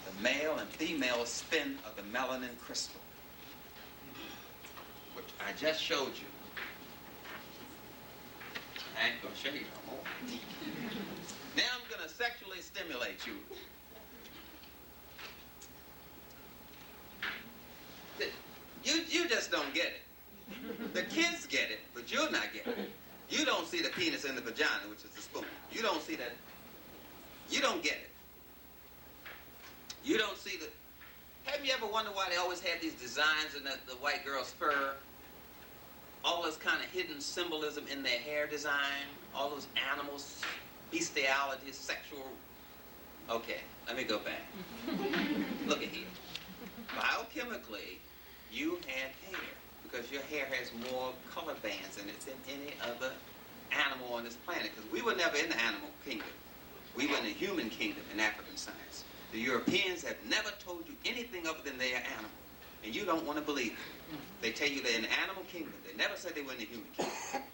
The male and female spin of the melanin crystal, which I just showed you. I ain't gonna show you no more. Now I'm gonna sexually stimulate you. You just don't get it. The kids get it, but you're not getting it. You don't see the penis in the vagina, which is the spoon. You don't see that. You don't get it. You don't see the... Have you ever wondered why they always have these designs in the white girl's fur? All this kind of hidden symbolism in their hair design, all those animals, bestiality, sexual... Okay, let me go back. Look at here. Biochemically, you have hair because your hair has more color bands in it than any other animal on this planet, because we were never in the animal kingdom. We were in the human kingdom in African science. The Europeans have never told you anything other than they are animal, and you don't want to believe it. They tell you they're in the animal kingdom. They never said they were in the human kingdom.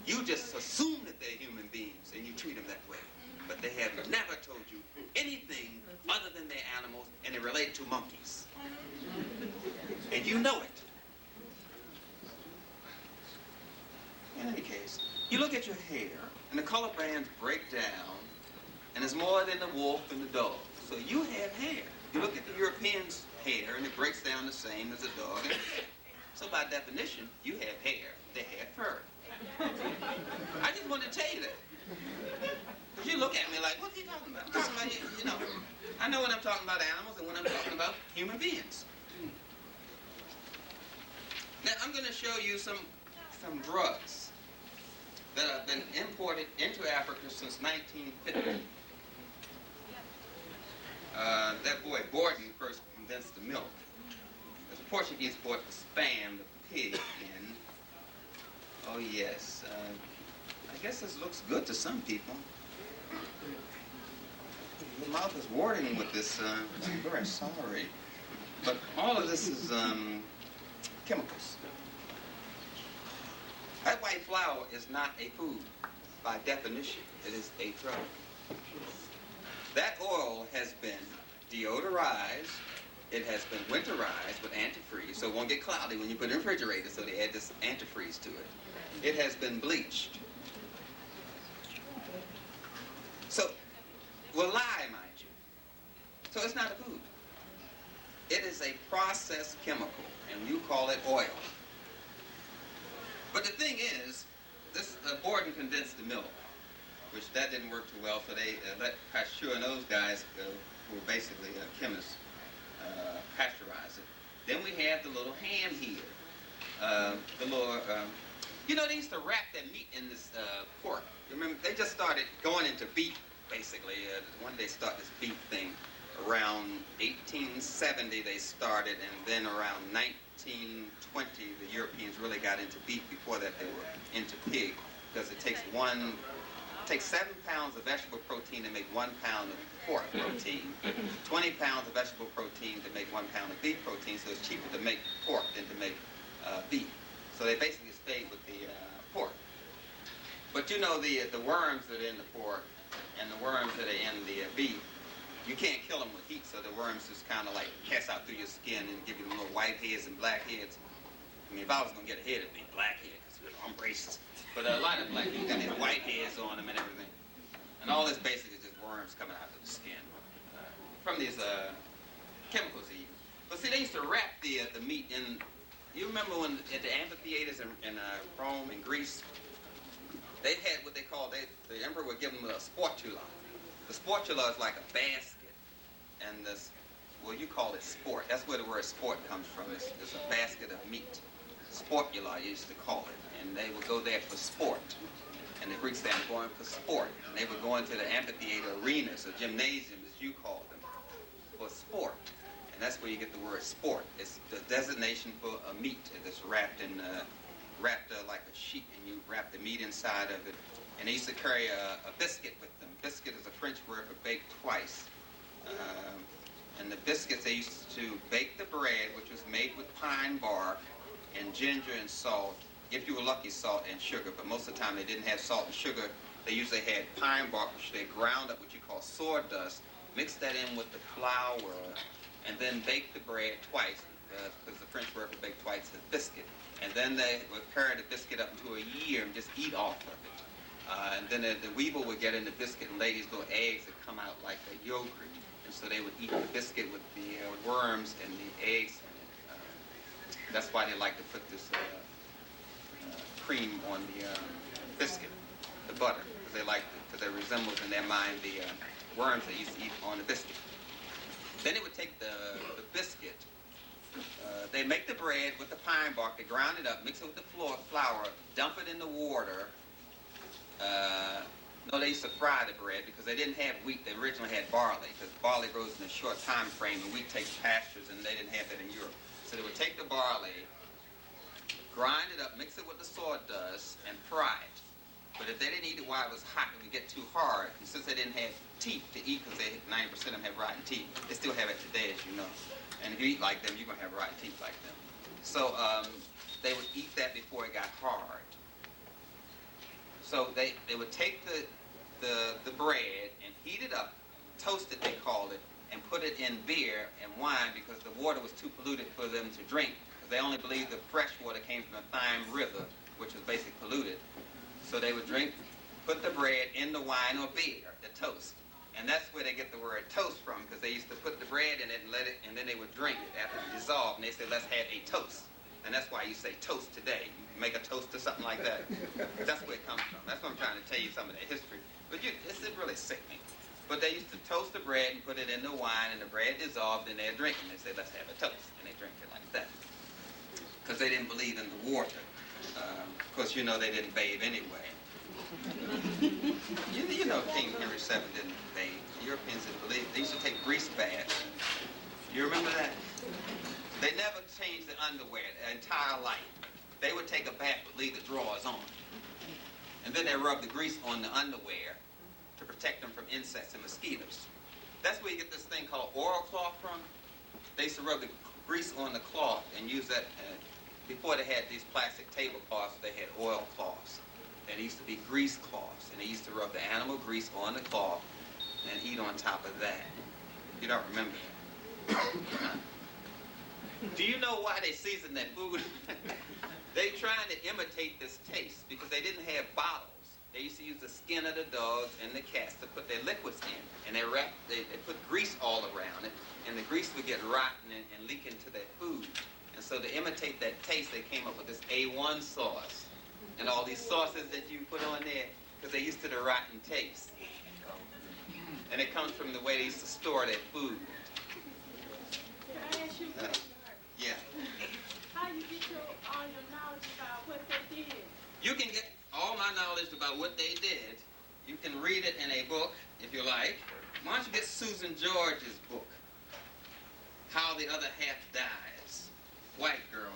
You just assume that they're human beings, and you treat them that way. But they have never told you anything other than they're animals, and they relate to monkeys. And you know it. In any case, you look at your hair, and the color bands break down, and it's more than the wolf and the dog. So you have hair. You look at the Europeans' hair, and it breaks down the same as a dog. So by definition, you have hair. They have fur. I just wanted to tell you that. Because you look at me like, what are you talking about? I'm talking about, you know, I know when I'm talking about animals and when I'm talking about human beings. Now, I'm going to show you some drugs that have been imported into Africa since 1950. That boy Borden first condensed the milk. The Portuguese brought the spam, the pig, in. Oh, yes. I guess this looks good to some people. Your mouth is watering with this. I'm very sorry. But all of this is chemicals. That white flour is not a food. By definition, it is a drug. That oil has been deodorized. It has been winterized with antifreeze, so it won't get cloudy when you put it in the refrigerator, so they add this antifreeze to it. It has been bleached. So, will lie, mind you. So it's not a food. It is a processed chemical, and you call it oil. But the thing is, this Borden condensed the milk, which that didn't work too well, so they let Pasteur and those guys, who were basically chemists, pasteurize it. Then we had the little hand here. The little, they used to wrap their meat in this pork. Remember, they just started going into beef, basically. One day start this beef thing. Around 1870 they started, and then around 1920 the Europeans really got into beef. Before that they were into pig, because it takes 7 pounds of vegetable protein to make 1 pound of pork protein, 20 pounds of vegetable protein to make 1 pound of beef protein, so it's cheaper to make pork than to make beef. So they basically stayed with the pork. But the worms that are in the pork and the worms that are in the beef, you can't kill them with heat, so the worms just kind of like pass out through your skin and give you little white heads and black heads. I mean, if I was going to get a head, it'd be black head, because I'm racist. But a lot of black people got these white heads on them and everything. And all this basically is just worms coming out of the skin from these chemicals they use. But see, they used to wrap the meat in. You remember when at the amphitheaters in Rome and Greece, they had what they called, the emperor would give them a sportula. The sportula is like a basket, and this, well, you call it sport. That's where the word sport comes from. It's a basket of meat. Sportula, you used to call it. And they would go there for sport. And the Greeks said, I'm going for sport. And they would go into the amphitheater arenas, or gymnasiums, as you call them, for sport. And that's where you get the word sport. It's the designation for a meat that's wrapped like a sheet, and you wrap the meat inside of it. And they used to carry a biscuit with them. Biscuit is a French word for baked twice. And the biscuits, they used to bake the bread, which was made with pine bark and ginger and salt. If you were lucky, salt and sugar. But most of the time they didn't have salt and sugar. They usually had pine bark, which they ground up, what you call sawdust, mixed that in with the flour, and then baked the bread twice, because the French word for baked twice is biscuit. And then they would carry the biscuit up into a year and just eat off of it. And then the weevil would get in the biscuit and lay these little eggs that come out like a yogurt. And so they would eat the biscuit with the worms and the eggs in it. That's why they like to put this cream on the biscuit, the butter, because it resembles in their mind the worms they used to eat on the biscuit. Then they would take the biscuit. They make the bread with the pine bark. They ground it up, mix it with the flour, dump it in the water. No, they used to fry the bread because they didn't have wheat. They originally had barley, because barley grows in a short time frame, and wheat takes pastures, and they didn't have that in Europe. So they would take the barley, grind it up, mix it with the sawdust, and fry it. But if they didn't eat it while it was hot, it would get too hard. And since they didn't have teeth to eat, because 90% of them have rotten teeth, they still have it today, as you know. And if you eat like them, you're going to have rotten teeth like them. So they would eat that before it got hard. So they would take the bread and heat it up, toast it, they called it, and put it in beer and wine, because the water was too polluted for them to drink. Because they only believed the fresh water came from the Thyme River, which was basically polluted. So they would put the bread in the wine or beer, the toast. And that's where they get the word toast from, because they used to put the bread in it and then they would drink it after it dissolved, and they said, let's have a toast. And that's why you say toast today. You make a toast or something like that. That's where it comes from. That's what I'm trying to tell you, some of the history. But it's really sickening. But they used to toast the bread and put it in the wine, and the bread dissolved, and they'd drink it. And they say, let's have a toast. And they drink it like that. Because they didn't believe in the water. Of course, you know they didn't bathe anyway. You know King Henry VII didn't bathe. The Europeans didn't believe. They used to take grease baths. You remember that? They never changed the underwear their entire life. They would take a bath but leave the drawers on. And then they rub the grease on the underwear to protect them from insects and mosquitoes. That's where you get this thing called oilcloth from. They used to rub the grease on the cloth and use that. Before they had these plastic tablecloths, they had oilcloths. And it used to be grease cloths. And they used to rub the animal grease on the cloth and eat on top of that. You don't remember that? Do you know why they seasoned that food? They trying to imitate this taste because they didn't have bottles. they used to use the skin of the dogs and the cats to put their liquids in. And they put grease all around it, and the grease would get rotten and leak into their food. And so to imitate that taste, they came up with this A1 sauce and all these sauces that you put on there because they're used to the rotten taste. And it comes from the way they used to store their food. Can I ask you a question? Yeah. How you get all your knowledge about what they did? You can get all my knowledge about what they did. You can read it in a book, if you like. Why don't you get Susan George's book, How the Other Half Dies. White girl,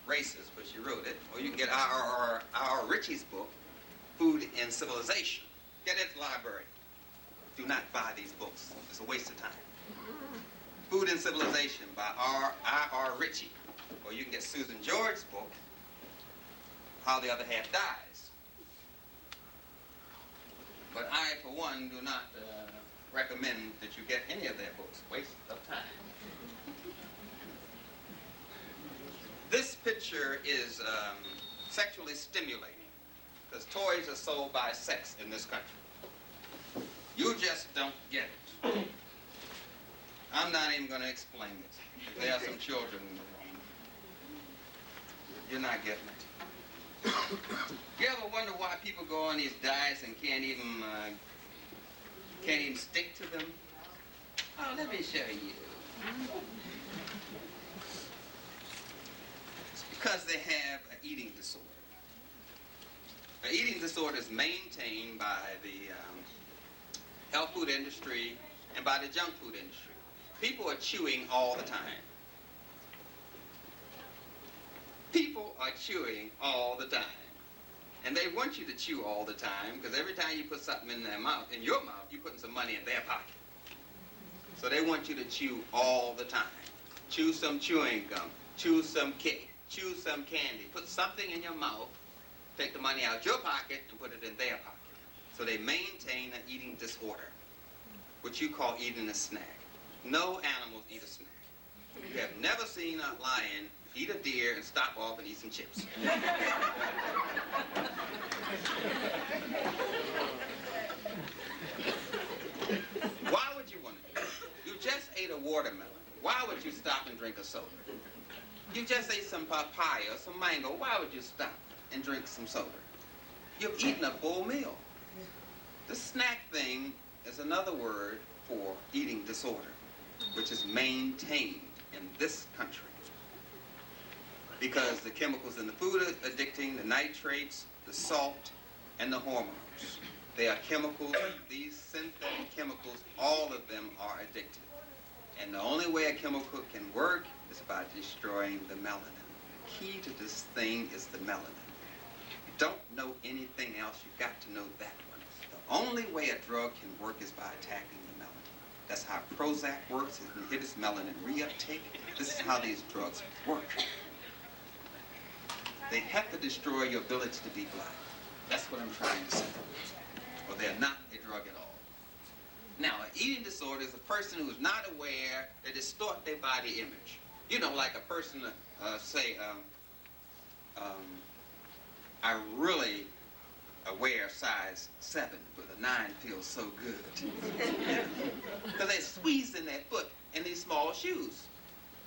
racist, but she wrote it. Or you can get R.R. Ritchie's book, Food and Civilization. Get it at the library. Do not buy these books. It's a waste of time. Food and Civilization by R.R. Ritchie. Or you can get Susan George's book, How the Other Half Dies. But I, for one, do not recommend that you get any of their books. Waste of time. This picture is sexually stimulating because toys are sold by sex in this country. You just don't get it. I'm not even going to explain it. There are some children in the room. You're not getting it. You ever wonder why people go on these diets and can't even stick to them? Oh, let me show you. It's because they have an eating disorder. An eating disorder is maintained by the health food industry and by the junk food industry. People are chewing all the time. People are chewing all the time. And they want you to chew all the time because every time you put something in their mouth, in your mouth, you're putting some money in their pocket. So they want you to chew all the time. Chew some chewing gum, chew some cake, chew some candy. Put something in your mouth, take the money out your pocket and put it in their pocket. So they maintain an eating disorder, which you call eating a snack. No animals eat a snack. You have never seen a lion eat a deer and stop off and eat some chips. Why would you want to do it? You just ate a watermelon. Why would you stop and drink a soda? You just ate some papaya or some mango. Why would you stop and drink some soda? You've eaten a full meal. The snack thing is another word for eating disorder, which is maintained in this country. Because the chemicals in the food are addicting, the nitrates, the salt, and the hormones. They are chemicals, these synthetic chemicals, all of them are addictive. And the only way a chemical can work is by destroying the melanin. The key to this thing is the melanin. You don't know anything else, you've got to know that one. The only way a drug can work is by attacking the melanin. That's how Prozac works, it inhibits melanin reuptake. This is how these drugs work. They have to destroy your ability to be black. That's what I'm trying to say. Or they're not a drug at all. Now, an eating disorder is a person who is not aware, they distort their body image. You know, like a person, say, I really wear size 7, but a 9 feels so good. Because they squeeze in their foot in these small shoes.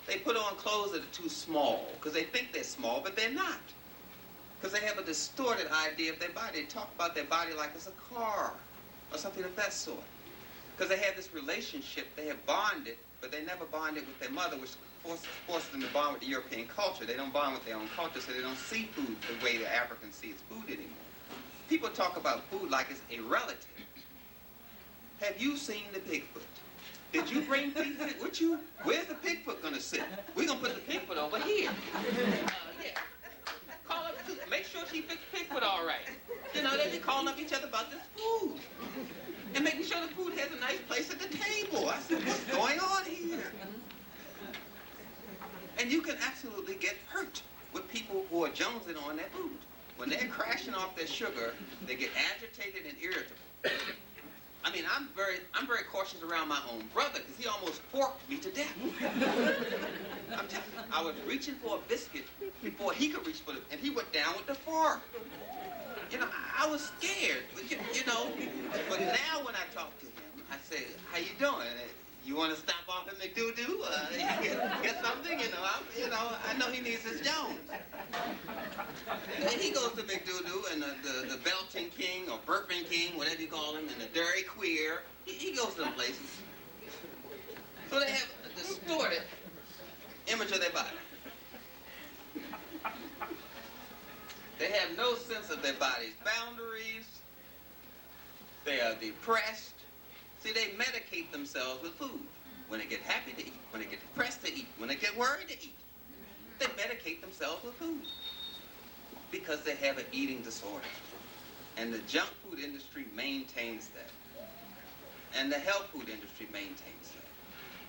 They put on clothes that are too small because they think they're small, but they're not. Because they have a distorted idea of their body. They talk about their body like it's a car or something of that sort. Because they have this relationship, they have bonded, but they never bonded with their mother, which forces them to bond with the European culture. They don't bond with their own culture, so they don't see food the way the African sees food anymore. People talk about food like it's a relative. Have you seen the Bigfoot? Did you bring Bigfoot with you? Where's the Bigfoot gonna sit? We're gonna put the Bigfoot over here. Yeah. Call up, make sure she fixed Bigfoot all right. You know, they be calling up each other about this food. And making sure the food has a nice place at the table. I said, what's going on here? And you can absolutely get hurt with people who are jonesing on their food. When they're crashing off their sugar, they get agitated and irritable. I mean, I'm very cautious around my own brother because he almost forked me to death. I'm telling you, I was reaching for a biscuit before he could reach for it, and he went down with the fork. I was scared, but you know. But now when I talk to him, I say, "How you doing? You want to stop off at McDoo-Doo? Get something? I know he needs his Jones." And he goes to McDoo-Doo and the Belching King or Burping King, whatever you call him, and the Dairy Queer. He goes to them places. So they have a distorted image of their body. They have no sense of their body's boundaries. They are depressed. See, they medicate themselves with food. When they get happy to eat, when they get depressed to eat, when they get worried to eat. They medicate themselves with food because they have an eating disorder. And the junk food industry maintains that. And the health food industry maintains that.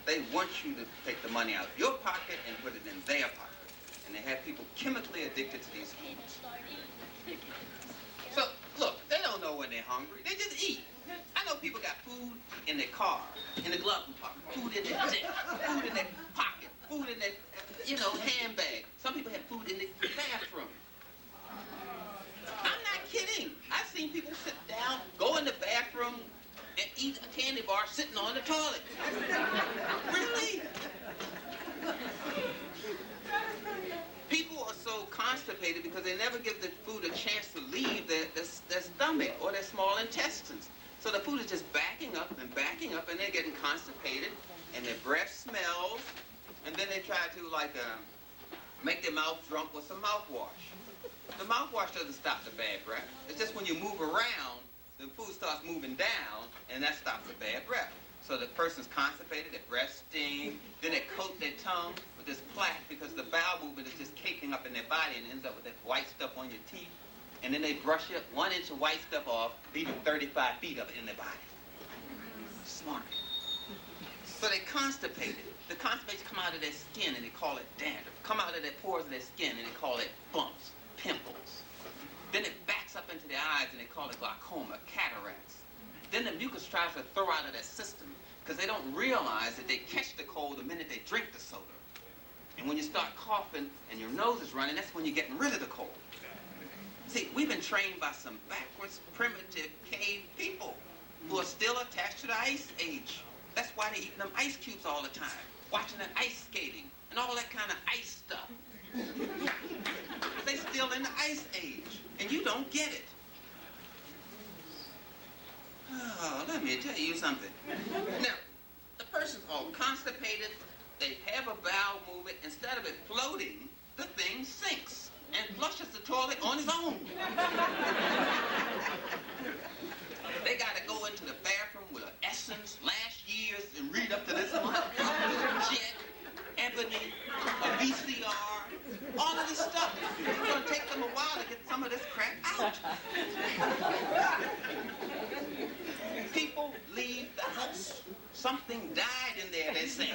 They want you to take the money out of your pocket and put it in their pocket. And they have people chemically addicted to these foods. So, look, they don't know when they're hungry. They just eat. I know people got food in their car, in the glove compartment, food in their desk, food in their pocket, food in their, handbag. Some people have food in the bathroom. I'm not kidding. I've seen people sit down, go in the bathroom, and eat a candy bar sitting on the toilet. Really? People are so constipated because they never give the food a chance to leave their stomach or their small intestines. So the food is just backing up, and they're getting constipated, and their breath smells, and then they try to, make their mouth drunk with some mouthwash. The mouthwash doesn't stop the bad breath. It's just when you move around, the food starts moving down, and that stops the bad breath. So the person's constipated, their breath stings, then they coat their tongue with this plaque because the bowel movement is just caking up in their body and ends up with that white stuff on your teeth. And then they brush it 1 inch of white stuff off, leaving 35 feet of it in their body. Smart. So they constipated. The constipation come out of their skin and they call it dandruff. Come out of their pores of their skin and they call it bumps, pimples. Then it backs up into their eyes and they call it glaucoma, cataracts. Then the mucus tries to throw out of their system because they don't realize that they catch the cold the minute they drink the soda. And when you start coughing and your nose is running, that's when you're getting rid of the cold. See, we've been trained by some backwards, primitive cave people who are still attached to the ice age. That's why they eat them ice cubes all the time, watching the ice skating and all that kind of ice stuff. They're still in the ice age, and you don't get it. Oh, let me tell you something. Now, the person's all constipated, they have a bowel movement. Instead of it floating, the thing sinks and flushes the toilet on its own. They got to go into the bathroom with an Essence, last year's, and read up to this month. Jet, Ebony, a VCR, all of this stuff. It's going to take them a while to get some of this crap out. People leave the house. Something died in there, they say.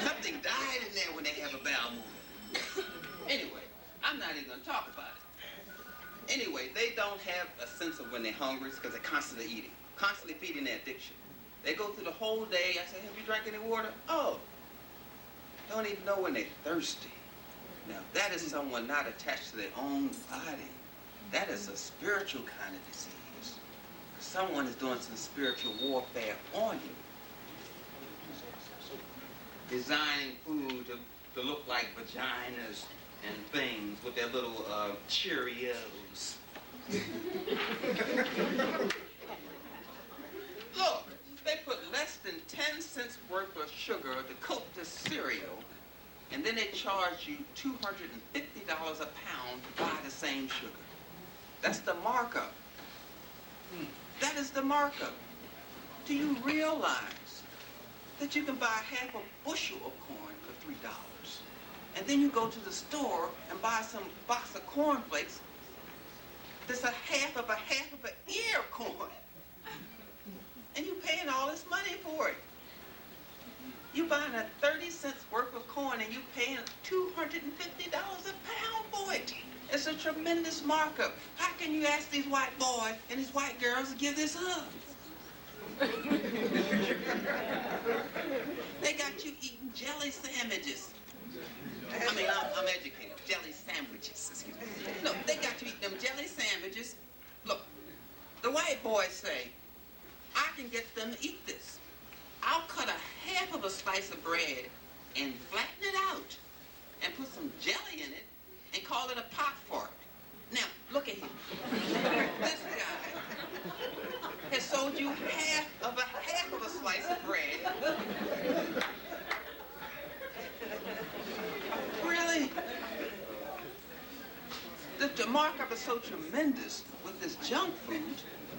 Something died in there when they have a bowel movement. Anyway, I'm not even going to talk about it. Anyway, they don't have a sense of when they're hungry because they're constantly eating, constantly feeding their addiction. They go through the whole day. I say, have you drank any water? Oh, don't even know when they're thirsty. Now, that is someone not attached to their own body. That is a spiritual kind of disease. Someone is doing some spiritual warfare on you. Designing food to look like vaginas and things with their little Cheerios. Look, they put less than 10 cents worth of sugar to coat this cereal, and then they charge you $250 a pound to buy the same sugar. That's the markup. That is the markup. Do you realize that you can buy half a bushel of corn for $3? And then you go to the store and buy some box of cornflakes that's a half of an ear of corn. And you're paying all this money for it. You're buying a 30 cents worth of corn and you're paying $250 a pound for it. It's a tremendous markup. How can you ask these white boys and these white girls to give this up? They got you eating jelly sandwiches. I mean, I'm educated. Jelly sandwiches. No, they got you eating them jelly sandwiches I'll cut a half of a slice of bread and flatten it out and put some jelly in it and call it a pot fart. Now, look at him. This guy has sold you half of a slice of bread. Really? The markup is so tremendous with this junk food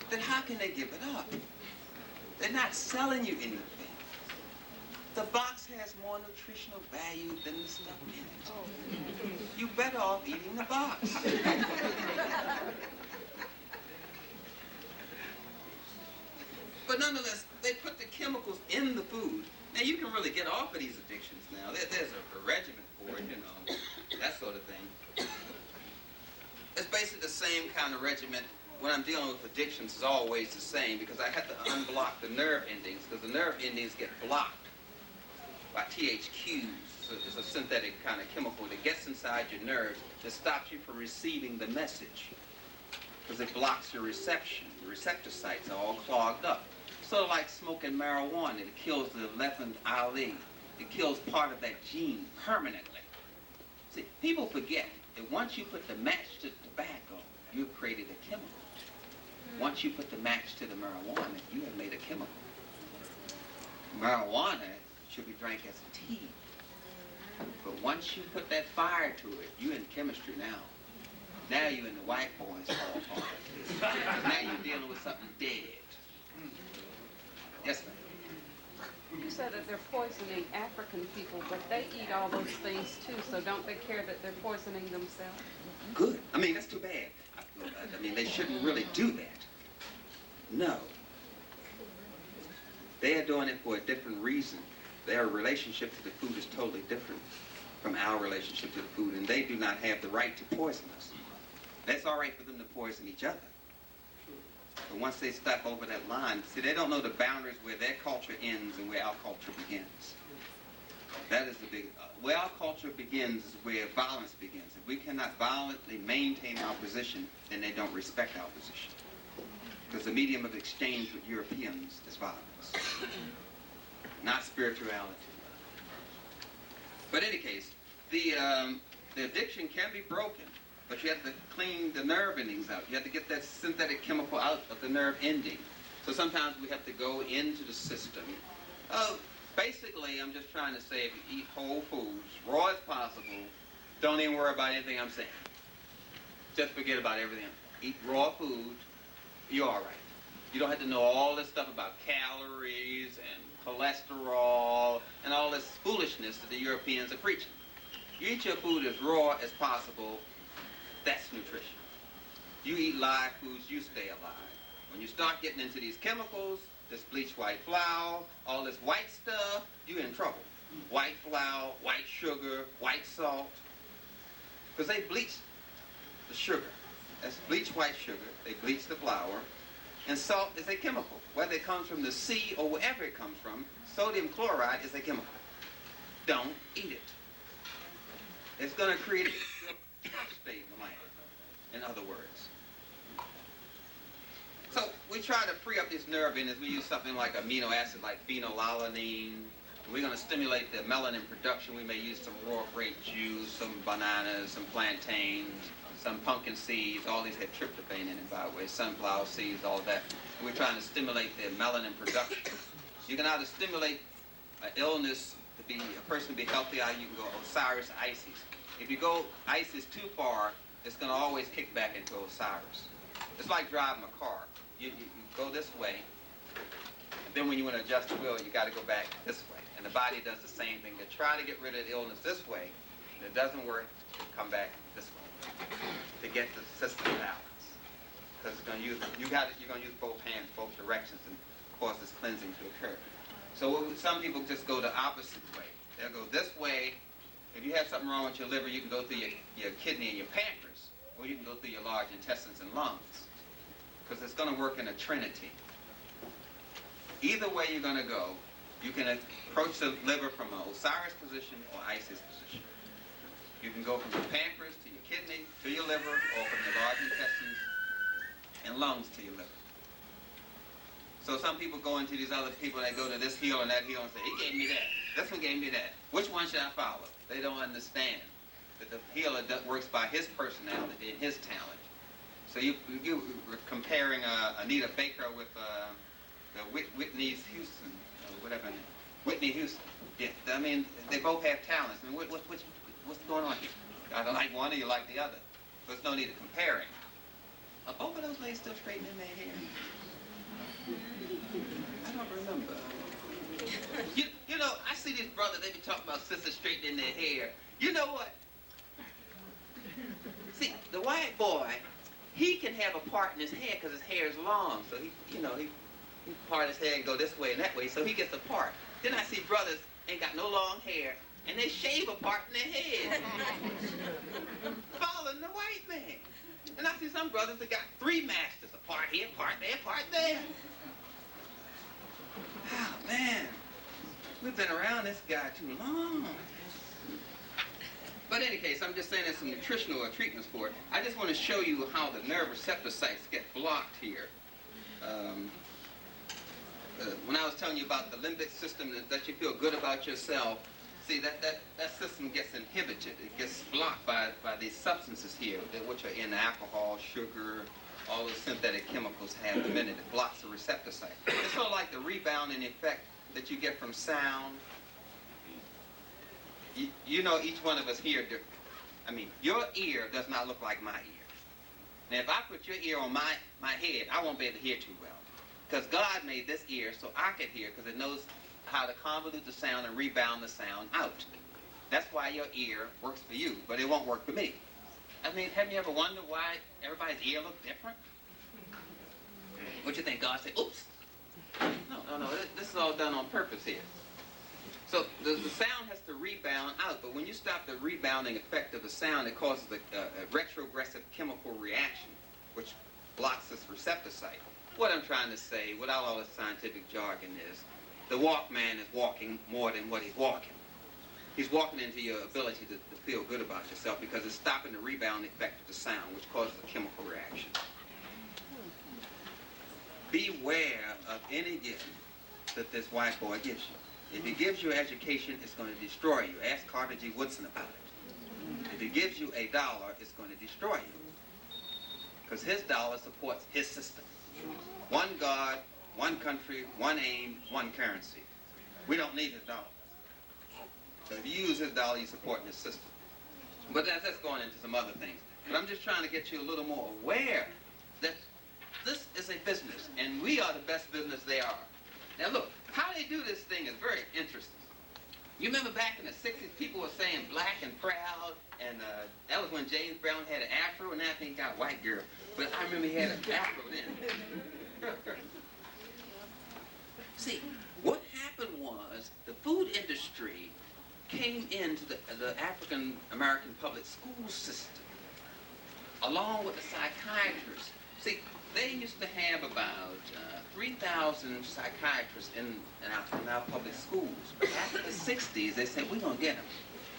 that how can they give it up? They're not selling you anything. The box has more nutritional value than the stuff in it. You're better off eating the box. But nonetheless, they put the chemicals in the food. Now, you can really get off of these addictions now. There's a regimen for it, you know, that sort of thing. It's basically the same kind of regimen. When I'm dealing with addictions, it's always the same because I have to unblock the nerve endings because the nerve endings get blocked by THQs. So it's a synthetic kind of chemical that gets inside your nerves that stops you from receiving the message because it blocks your reception. The receptor sites are all clogged up. Sort of like smoking marijuana. It kills the 11th allele. It kills part of that gene permanently. See, people forget that once you put the match to tobacco, you've created a chemical. Once you put the match to the marijuana, you have made a chemical. Marijuana should be drank as a tea. But once you put that fire to it, you're in chemistry now. Now you're in the white boys hall party. Now you're dealing with something dead. Yes, ma'am. You said that they're poisoning African people, but they eat all those things too, so don't they care that they're poisoning themselves? Good. I mean, that's too bad. I mean, they shouldn't really do that. No. They are doing it for a different reason. Their relationship to the food is totally different from our relationship to the food, and they do not have the right to poison us. That's all right for them to poison each other. But once they step over that line, see, they don't know the boundaries where their culture ends and where our culture begins. That is the big, where our culture begins is where violence begins. If we cannot violently maintain our position, then they don't respect our position. Because the medium of exchange with Europeans is violence, not spirituality. But in any case, the addiction can be broken, but you have to clean the nerve endings out. You have to get that synthetic chemical out of the nerve ending. So sometimes we have to go into the system. Basically, I'm just trying to say if you eat whole foods, raw as possible, don't even worry about anything I'm saying. Just forget about everything. Eat raw food, you're all right. You don't have to know all this stuff about calories and cholesterol and all this foolishness that the Europeans are preaching. You eat your food as raw as possible, that's nutrition. You eat live foods, you stay alive. When you start getting into these chemicals, this bleached white flour, all this white stuff, you're in trouble. White flour, white sugar, white salt. Because they bleach the sugar. That's bleached white sugar. They bleach the flour. And salt is a chemical. Whether it comes from the sea or wherever it comes from, sodium chloride is a chemical. Don't eat it. It's going to create a state in the land, in other words. So we try to free up this nerve endings. We use something like amino acid, like phenylalanine. We're going to stimulate the melanin production. We may use some raw grape juice, some bananas, some plantains, some pumpkin seeds. All these have tryptophan in it, by the way, sunflower seeds, all that. And we're trying to stimulate the melanin production. You can either stimulate an illness to be a person to be healthy, or you can go Osiris, Isis. If you go Isis too far, it's going to always kick back into Osiris. It's like driving a car. You go this way, and then when you want to adjust the wheel, you got to go back this way. And the body does the same thing. They try to get rid of the illness this way, and it doesn't work. Come back this way to get the system balance. Because it's going to use you're going to use both hands, both directions, and cause this cleansing to occur. So some people just go the opposite way. They'll go this way. If you have something wrong with your liver, you can go through your kidney and your pancreas, or you can go through your large intestines and lungs. Because it's going to work in a trinity. Either way you're going to go, you can approach the liver from an Osiris position or Isis position. You can go from your pancreas to your kidney to your liver, or from your large intestines and lungs to your liver. So some people go into these other people that go to this hill and that hill and say, he gave me that. This one gave me that. Which one should I follow? They don't understand that the healer works by his personality and his talent. So you were comparing Anita Baker with the Whitney Houston, or whatever. Whitney Houston. Yeah, I mean, they both have talents. I mean, what's going on here? I don't like one or you like the other. So there's no need of comparing. Are both of those ladies still straightening their hair? I don't remember. You know, I see these brothers, they be talking about sisters straightening their hair. You know what? See, the white boy, he can have a part in his hair because his hair is long. So he part his hair and go this way and that way, so he gets a part. Then I see brothers ain't got no long hair, and they shave a part in their head. Following the white man. And I see some brothers that got 3 masters, a part here, part there, part there. Oh, man. We've been around this guy too long. But in any case, I'm just saying there's some nutritional treatments for it. I just want to show you how the nerve receptor sites get blocked here. When I was telling you about the limbic system that you feel good about yourself, see, that system gets inhibited. It gets blocked by these substances here, which are in alcohol, sugar, all those synthetic chemicals have the minute it blocks the receptor site. It's sort of like the rebounding effect that you get from sound. You know, each one of us hear different. I mean, your ear does not look like my ear. Now, if I put your ear on my head, I won't be able to hear too well. Because God made this ear so I could hear, because it knows how to convolute the sound and rebound the sound out. That's why your ear works for you, but it won't work for me. I mean, have you ever wondered why everybody's ear looks different? What you think? God said, oops. No, this is all done on purpose here. So the sound has to rebound out, but when you stop the rebounding effect of the sound, it causes a retrogressive chemical reaction, which blocks this receptor site. What I'm trying to say, without all the scientific jargon, is the Walkman is walking more than what he's walking. He's walking into your ability to feel good about yourself because it's stopping the rebound effect of the sound, which causes a chemical reaction. Beware of any gift that this white boy gives you. If he gives you education, it's going to destroy you. Ask Carter G. Woodson about it. If he gives you $1, it's going to destroy you. Because his dollar supports his system. One God, one country, one aim, one currency. We don't need his dollar. So if you use his dollar, you're supporting his system. But that's going into some other things. But I'm just trying to get you a little more aware that this is a business, and we are the best business they are. Now look, how they do this thing is very interesting. You remember back in the 60s, people were saying black and proud, and that was when James Brown had an afro, and now I think he got a white girl. But I remember he had an afro then. See, what happened was the food industry came into the African American public school system, along with the psychiatrists. See, they used to have about 3,000 psychiatrists in our public schools. But after the 60s, they said, we're going to get them.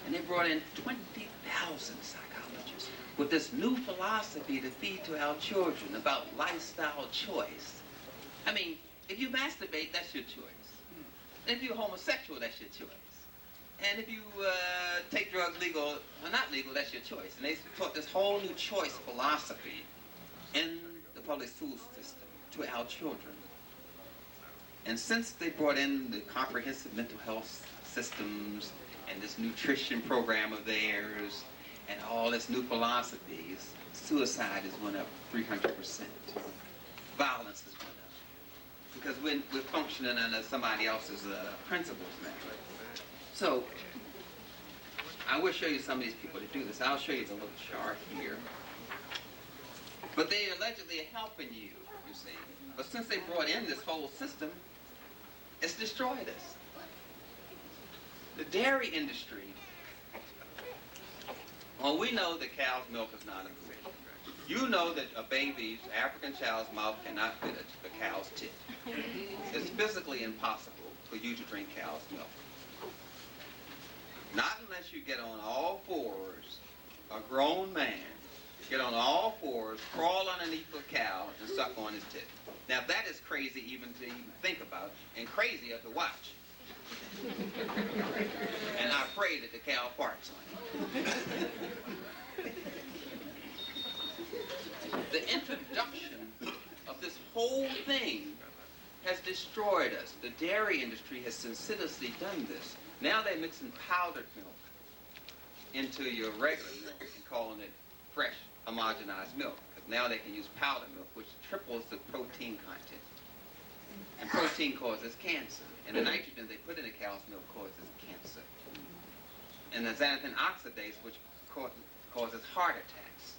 And they brought in 20,000 psychologists with this new philosophy to feed to our children about lifestyle choice. I mean, if you masturbate, that's your choice. And if you're homosexual, that's your choice. And if you take drugs legal or not legal, that's your choice. And they taught this whole new choice philosophy in the public school system to our children. And since they brought in the comprehensive mental health systems and this nutrition program of theirs and all this new philosophies, suicide has went up 300%. Violence has went up. Because we're functioning under somebody else's principles now. So, I will show you some of these people that do this. I'll show you the little chart here. But they allegedly are helping you, you see. But since they brought in this whole system, it's destroyed us. The dairy industry, well, we know that cow's milk is not a food. You know that a baby's, African child's mouth cannot fit a cow's tit. It's physically impossible for you to drink cow's milk. Not unless you get on all fours, a grown man, get on all fours, crawl underneath the cow, and suck on his tit. Now that is crazy even to even think about, and crazier to watch. And I pray that the cow farts on it. The introduction of this whole thing has destroyed us. The dairy industry has senselessly done this. Now they're mixing powdered milk into your regular milk and calling it fresh, homogenized milk. Because now they can use powdered milk, which triples the protein content. And protein causes cancer. And the nitrogen they put in the cow's milk causes cancer. And the xanthan oxidase, which causes heart attacks.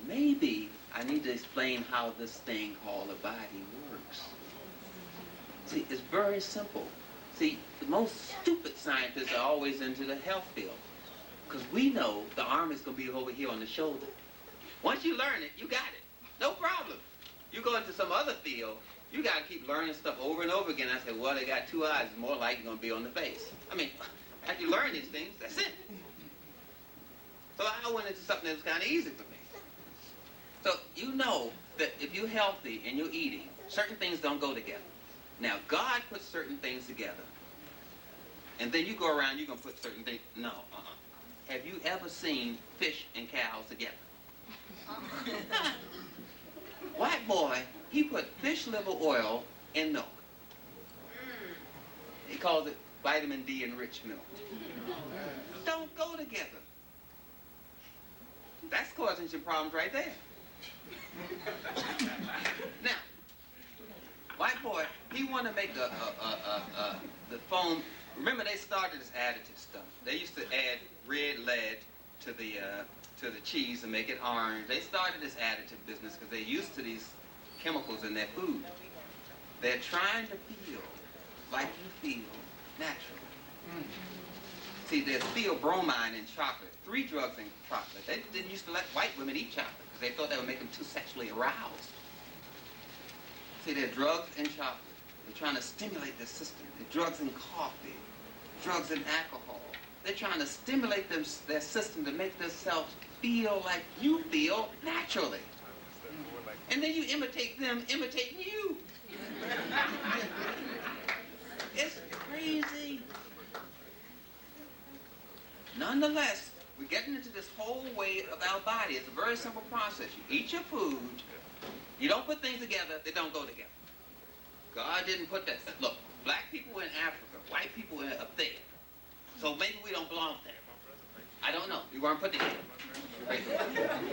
Maybe I need to explain how this thing called the body works. See, it's very simple. See, the most stupid scientists are always into the health field. Because we know the arm is going to be over here on the shoulder. Once you learn it, you got it. No problem. You go into some other field, you got to keep learning stuff over and over again. I said, well, they got two eyes. It's more likely going to be on the face. I mean, after you learn these things, that's it. So I went into something that was kind of easy for me. So you know that if you're healthy and you're eating, certain things don't go together. Now, God puts certain things together. And then you go around, you're going to put certain things. No, Have you ever seen fish and cows together? White boy, he put fish liver oil in milk. He calls it vitamin D enriched milk. Don't go together. That's causing some problems right there. Now, white boy, he wanted to make the foam. Remember, they started this additive stuff. They used to add red lead to the cheese and make it orange. They started this additive business because they're used to these chemicals in their food. They're trying to feel like you feel natural. See, there's theobromine in chocolate. 3 drugs in chocolate. They didn't used to let white women eat chocolate because they thought that would make them too sexually aroused. See, there are drugs in chocolate. They're trying to stimulate the system. There are drugs in coffee, drugs in alcohol. They're trying to stimulate their system to make themselves feel like you feel naturally. And then you imitate them imitating you. It's crazy. Nonetheless, we're getting into this whole way of our body. It's a very simple process. You eat your food. You don't put things together. They don't go together. God didn't put that. Look, black people in Afrika, white people up there. So maybe we don't belong there. I don't know. We weren't put together. Right?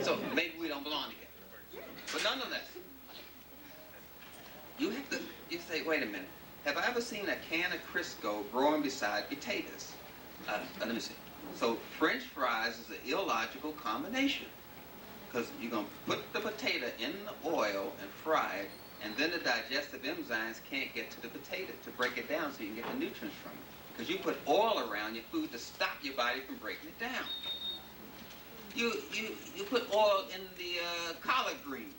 So maybe we don't belong together. But nonetheless, you say, wait a minute. Have I ever seen a can of Crisco growing beside potatoes? Let me see. So French fries is an illogical combination. Because you're going to put the potato in the oil and fry it, and then the digestive enzymes can't get to the potato to break it down so you can get the nutrients from it. Because you put oil around your food to stop your body from breaking it down. You put oil in the collard greens.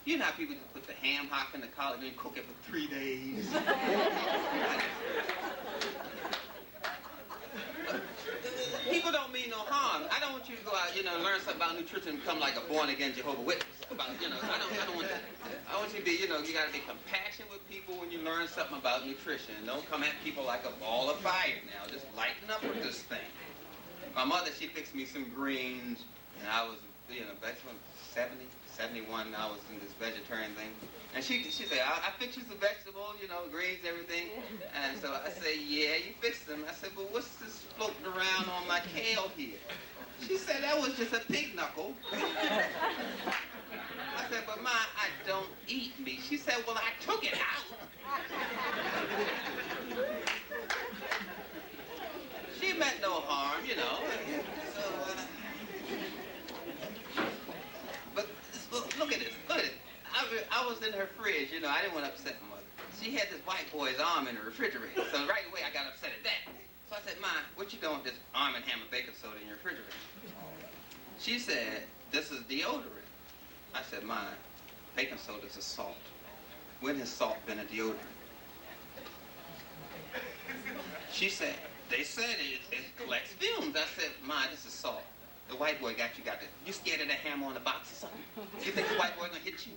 You know how people just put the ham hock in the collard green, cook it for 3 days. People don't mean no harm. I don't want you to go out, learn something about nutrition and become like a born-again Jehovah's Witness. I don't want that. I want you to be, you got to be compassionate with people when you learn something about nutrition. Don't come at people like a ball of fire now. Just lighten up with this thing. My mother, she fixed me some greens, and I was, back when 70, 71, I was in this vegetarian thing. And she said, I fix you some vegetables, greens, everything. And so I said, yeah, you fixed them. I said, but what's this floating around on my kale here? She said, that was just a pig knuckle. I said, but Ma, I don't eat meat. She said, well, I took it out. She meant no harm, So, but look at this. Look at it. I was in her fridge, I didn't want to upset my mother. She had this white boy's arm in the refrigerator, so right away I got upset at that. So I said, Ma, what you doing with this Arm & Hammer baking soda in your refrigerator? She said, this is deodorant. I said, Ma, baking soda is a salt. When has salt been a deodorant? She said, they said it collects fumes. I said, Ma, this is salt. The white boy got you scared of the hammer on the box or something? You think the white boy gonna hit you?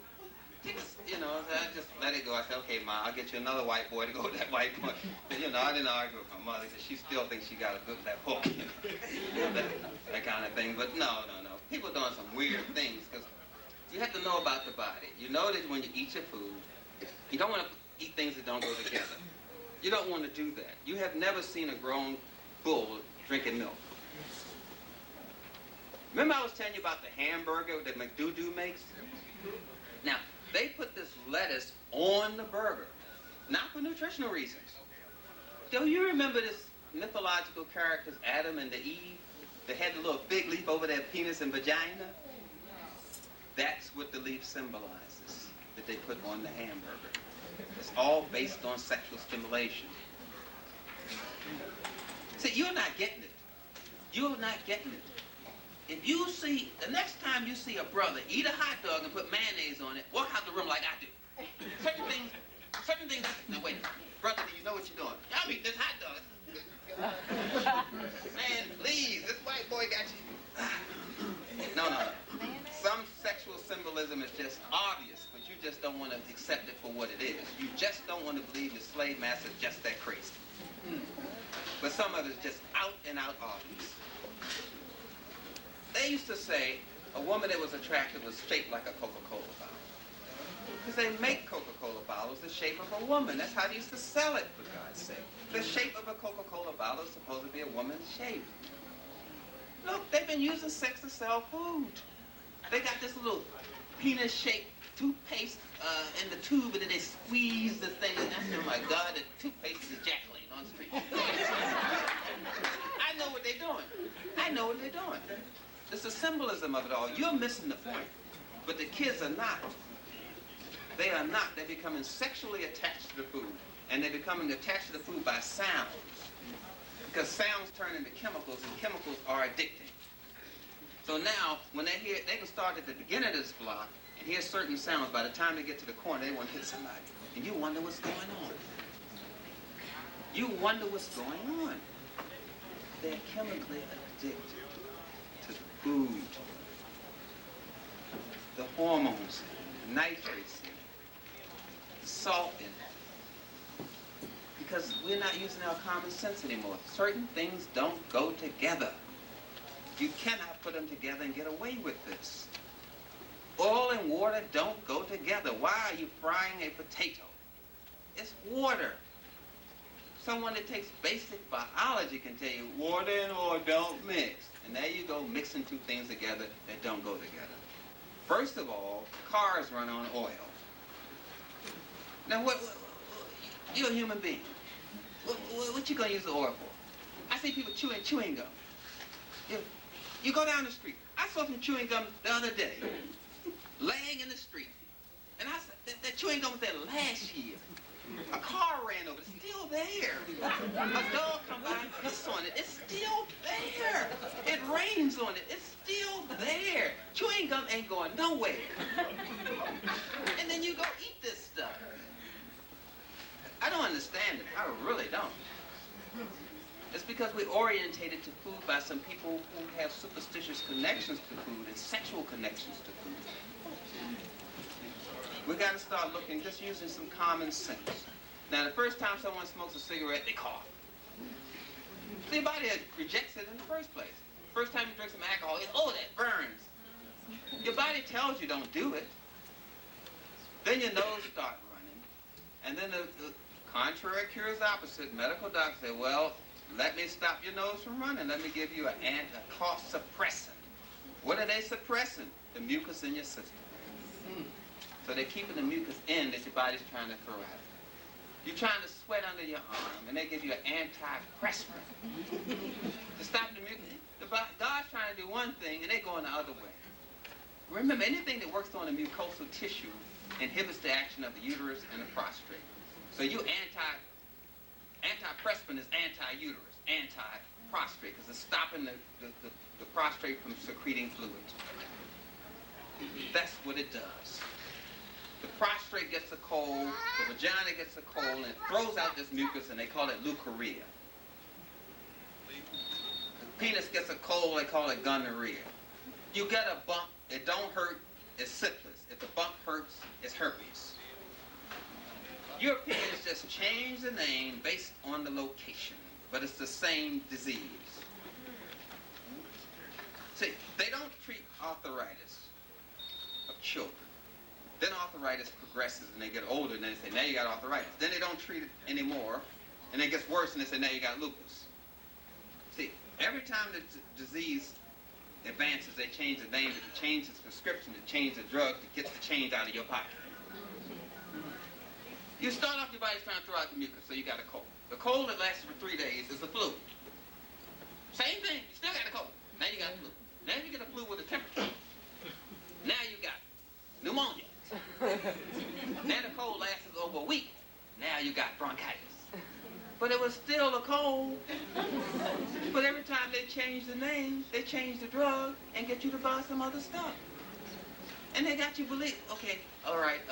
You know, I just let it go. I said, okay, Ma, I'll get you another white boy to go with that white boy. But, you know, I didn't argue with my mother because she still thinks she got a good that hook, you know, that kind of thing. But no. People doing some weird things because you have to know about the body. You know that when you eat your food, you don't want to eat things that don't go together. You don't want to do that. You have never seen a grown bull drinking milk. Remember I was telling you about the hamburger that McDoo-Doo makes? Now, they put this lettuce on the burger, not for nutritional reasons. Do you remember this mythological characters, Adam and Eve, that had the little fig leaf over their penis and vagina? That's what the leaf symbolizes, that they put on the hamburger. It's all based on sexual stimulation. See, you're not getting it. You're not getting it. If you see, the next time you see a brother eat a hot dog and put mayonnaise on it, walk out the room like I do. Certain things, now wait, brother, do you know what you're doing? Y'all eat this hot dog. Man, please, this white boy got you. No. Some sexual symbolism is just obvious, but you just don't want to accept it for what it is. You just don't want to believe your slave master's just that crazy. But some of it's just out and out obvious. They used to say a woman that was attractive was shaped like a Coca-Cola bottle. Because they make Coca-Cola bottles the shape of a woman. That's how they used to sell it, for God's sake. The shape of a Coca-Cola bottle is supposed to be a woman's shape. Look, they've been using sex to sell food. They got this little penis-shaped toothpaste in the tube, and then they squeeze the thing, and that's, oh my God, the toothpaste is ejaculating on the street. I know what they're doing. It's the symbolism of it all. You're missing the point. But the kids are not. They are not. They're becoming sexually attached to the food. And they're becoming attached to the food by sounds. Because sounds turn into chemicals, and chemicals are addicting. So now, when they hear, they can start at the beginning of this block and hear certain sounds. By the time they get to the corner, they want to hit somebody. And you wonder what's going on. You wonder what's going on. They're chemically addicted to the food, the hormones, the nitrates, the salt in it. Because we're not using our common sense anymore. Certain things don't go together. You cannot put them together and get away with this. Oil and water don't go together. Why are you frying a potato? It's water. Someone that takes basic biology can tell you water and oil don't mix. And there you go, mixing two things together that don't go together. First of all, cars run on oil. Now, you're a human being. What you gonna use the oil for? I see people chewing gum. You go down the street. I saw some chewing gum the other day, laying in the street. And I said, that chewing gum was there last year. A car ran over, it's still there. A dog come by and piss on it, it's still there. It rains on it, it's still there. Chewing gum ain't going nowhere. And then you go eat this stuff. I don't understand it, I really don't. It's because we're orientated to food by some people who have superstitious connections to food and sexual connections to food. We got to start looking, just using some common sense. Now, the first time someone smokes a cigarette, they cough. So your body rejects it in the first place. First time you drink some alcohol, oh, that burns. Your body tells you don't do it. Then your nose starts running. And then the contrary cures opposite. Medical doctors say, well, let me stop your nose from running. Let me give you a cough suppressant. What are they suppressing? The mucus in your system. So they're keeping the mucus in that your body's trying to throw out. You're trying to sweat under your arm, and they give you an antiperspirant to stop the mucus. God's trying to do one thing, and they're going the other way. Remember, anything that works on the mucosal tissue inhibits the action of the uterus and the prostate. So you antiperspirant is anti-uterus, anti-prostate, because it's stopping the prostate from secreting fluids. That's what it does. The prostate gets a cold, the vagina gets a cold, and it throws out this mucus, and they call it leukorrhea. Penis gets a cold, they call it gonorrhea. You get a bump, it don't hurt, it's syphilis. If the bump hurts, it's herpes. Europeans just change the name based on the location, but it's the same disease. See, they don't treat arthritis of children. Then arthritis progresses and they get older and they say, now you got arthritis. Then they don't treat it anymore and it gets worse and they say, now you got lupus. See, every time the disease advances, they change the name, to change its prescription, to change the drug, to get the change out of your pocket. You start off, your body's trying to throw out the mucus, so you got a cold. The cold that lasts for 3 days is the flu. Same thing, you still got a cold. Now you got flu. Now you get a flu with a temperature. Now you got pneumonia. Now the cold lasts over a week. Now you got bronchitis. But it was still a cold. But every time they change the name, they change the drug and get you to buy some other stuff. And they got you believe, okay, all right,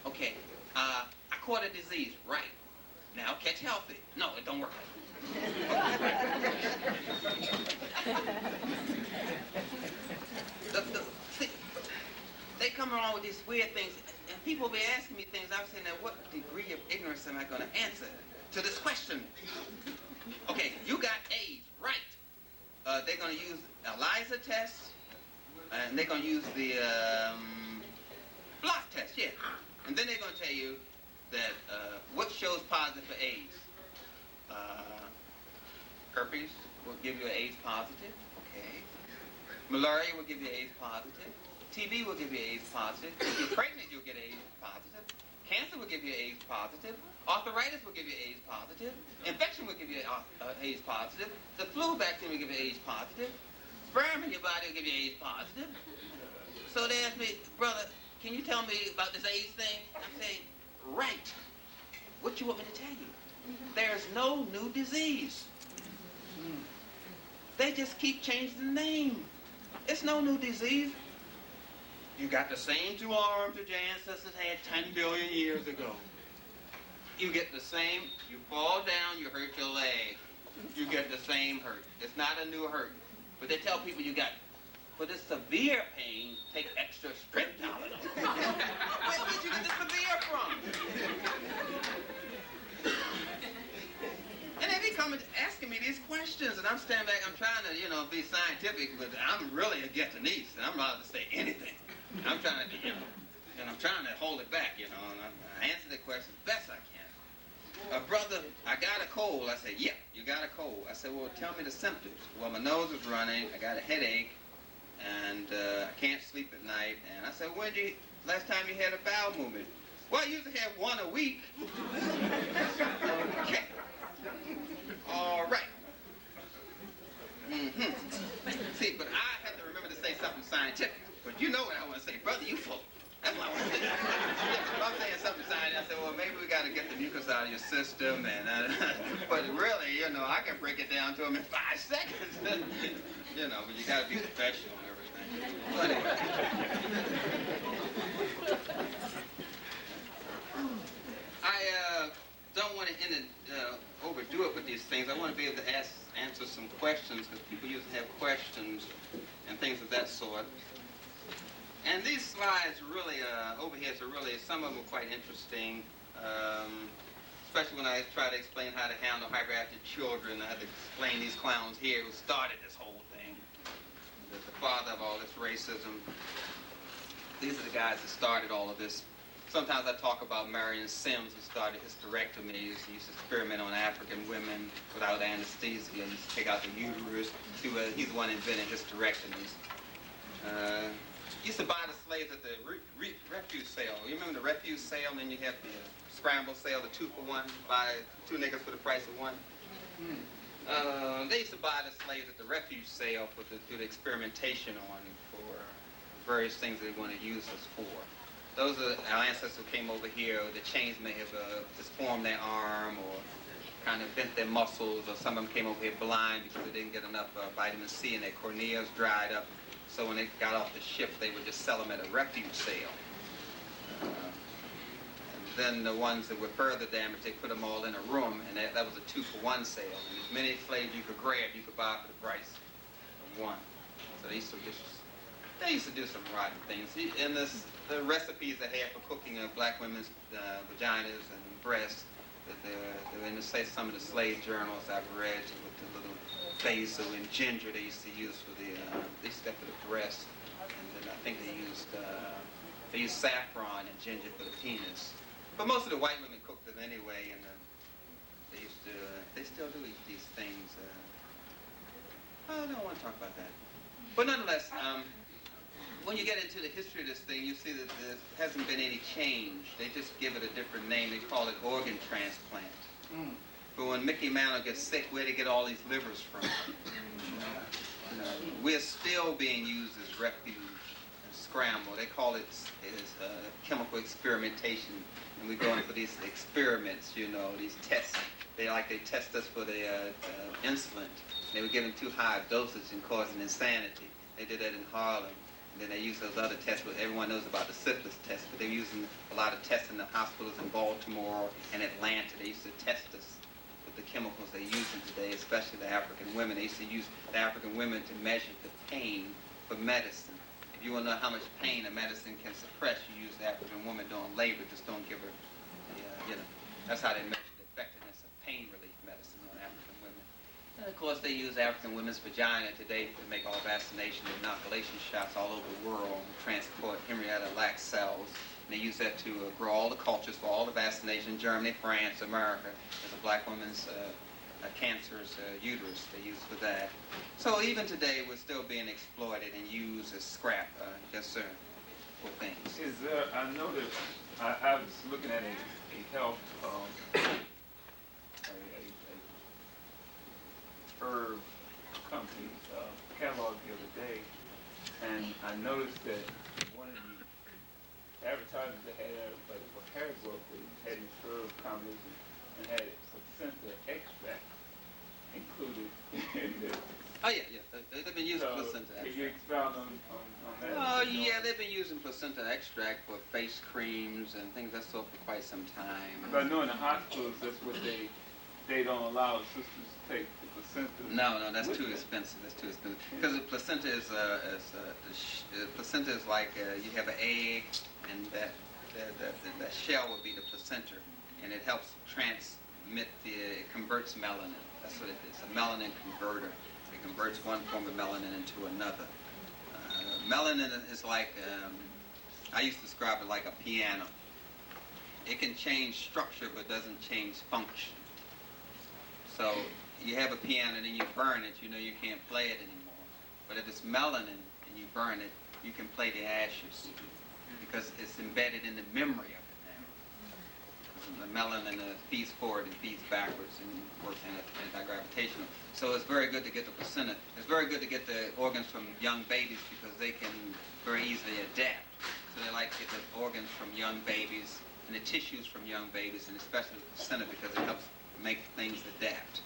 okay, I caught a disease, right. Now catch healthy. No, it don't work like that. See, they come along with these weird things, and people be asking me things, I'm saying, now what degree of ignorance am I going to answer to this question? Okay, you got AIDS, right. They're going to use ELISA tests, and they're going to use the blood test, yeah. And then they're going to tell you that what shows positive for AIDS? Herpes will give you an AIDS positive, okay. Malaria will give you AIDS positive. TB will give you AIDS positive. If you're pregnant, you'll get AIDS positive. Cancer will give you AIDS positive. Arthritis will give you AIDS positive. Infection will give you AIDS positive. The flu vaccine will give you AIDS positive. Sperm in your body will give you AIDS positive. So they asked me, brother, can you tell me about this AIDS thing? I'm saying, right. What you want me to tell you? There's no new disease. They just keep changing the name. It's no new disease. You got the same two arms that your ancestors had 10 billion years ago. You get the same, you fall down, you hurt your leg. You get the same hurt. It's not a new hurt. But they tell people you got, for this severe pain, take extra strength Tylenol. Where did you get the severe from? And they be coming asking me these questions, and I'm standing back, I'm trying to, be scientific, but I'm really against the niece, and I'm not allowed to say anything. I'm trying to be, and I'm trying to hold it back, and I answer the question as best I can. Brother, I got a cold. I said, yeah, you got a cold. I said, well, tell me the symptoms. Well, my nose is running, I got a headache, and I can't sleep at night. And I said, last time you had a bowel movement? Well, I usually have one a week. Okay. All right. See, but I have to remember to say something scientific. But you know what I want to say. Brother, you full. That's what I want to say. If I'm saying something scientific, I said, well, maybe we got to get the mucus out of your system. And but really, I can break it down to them in 5 seconds. But you got to be professional and everything. Well, anyway. I don't want to overdo it with these things. I want to be able to answer some questions, because people usually have questions and things of that sort. And these slides really, over here, some of them are quite interesting, especially when I try to explain how to handle hyperactive children. I had to explain these clowns here who started this whole thing, the father of all this racism. These are the guys that started all of this. Sometimes I talk about Marion Sims, who started hysterectomies. He used to experiment on African women without anesthesia. He used to take out the uterus. He's the one who invented hysterectomies. Used to buy the slaves at the refuse sale. You remember the refuse sale, and then you have the scramble sale, the 2 for 1, buy 2 niggas for the price of 1. They used to buy the slaves at the refuse sale to do the experimentation on for various things they want to use us for. Those are our ancestors who came over here. The chains may have disformed their arm or kind of bent their muscles, or some of them came over here blind because they didn't get enough vitamin C and their corneas dried up. So when they got off the ship, they would just sell them at a refuge sale. And then the ones that were further damaged, they put them all in a room, and that was a 2 for 1 sale. And as many slaves you could grab, you could buy for the price one. So they used to do some rotten things. And the recipes they had for cooking black women's vaginas and breasts, that they're in some of the slave journals I've read, with the little basil and ginger they used to use for the breast, and then I think they used saffron and ginger for the penis. But most of the white women cooked them anyway, and they still do eat these things. I don't want to talk about that. But nonetheless, when you get into the history of this thing, you see that there hasn't been any change. They just give it a different name. They call it organ transplant. But when Mickey Mantle gets sick, where do they get all these livers from? We're still being used as refuge and scramble. They call it chemical experimentation. And we go in for these experiments, these tests. They test us for the insulin. They were giving too high a dosage and causing insanity. They did that in Harlem. And then they used those other tests. Everyone knows about the syphilis test, but they're using a lot of tests in the hospitals in Baltimore and Atlanta. They used to test us with the chemicals they're using today, especially the African women. They used to use the African women to measure the pain for medicine. If you want to know how much pain a medicine can suppress, you use the African woman during labor. Just don't give her, that's how they measure the effectiveness of pain relief medicine on African women. And of course, they use African women's vagina today to make all vaccination and inoculation shots all over the world and transport Henrietta Lacks cells. And they use that to grow all the cultures for all the vaccination in Germany, France, America. There's a black woman's cancerous uterus they use for that. So even today, we're still being exploited and used as scrap, for things. Is there, I noticed, I was looking at a health, herb company's catalog the other day, and I noticed that one of the advertisements they had for hair growth, they had these herb combinations and had placenta extract included in this. Oh yeah, they've been using placenta extract. Can you expound on that? Oh yeah, they've been using placenta extract for face creams and things of that sort for quite some time. But I know in the hospitals that's what they don't allow sisters to take the placenta. No, that's too expensive. That's too expensive. Because the placenta is like you have an egg, and that shell would be the placenta, and it helps transmit it converts melanin. That's what it is, a melanin converter. It converts one form of melanin into another. Melanin is like, I used to describe it like a piano. It can change structure, but doesn't change function. So you have a piano and then you burn it, you can't play it anymore. But if it's melanin and you burn it, you can play the ashes because it's embedded in the memory of it now. The melanin feeds forward and feeds backwards and works anti-gravitational. So it's very good to get the placenta. It's very good to get the organs from young babies because they can very easily adapt. So they like to get the organs from young babies and the tissues from young babies, and especially the placenta because it helps make things adapt.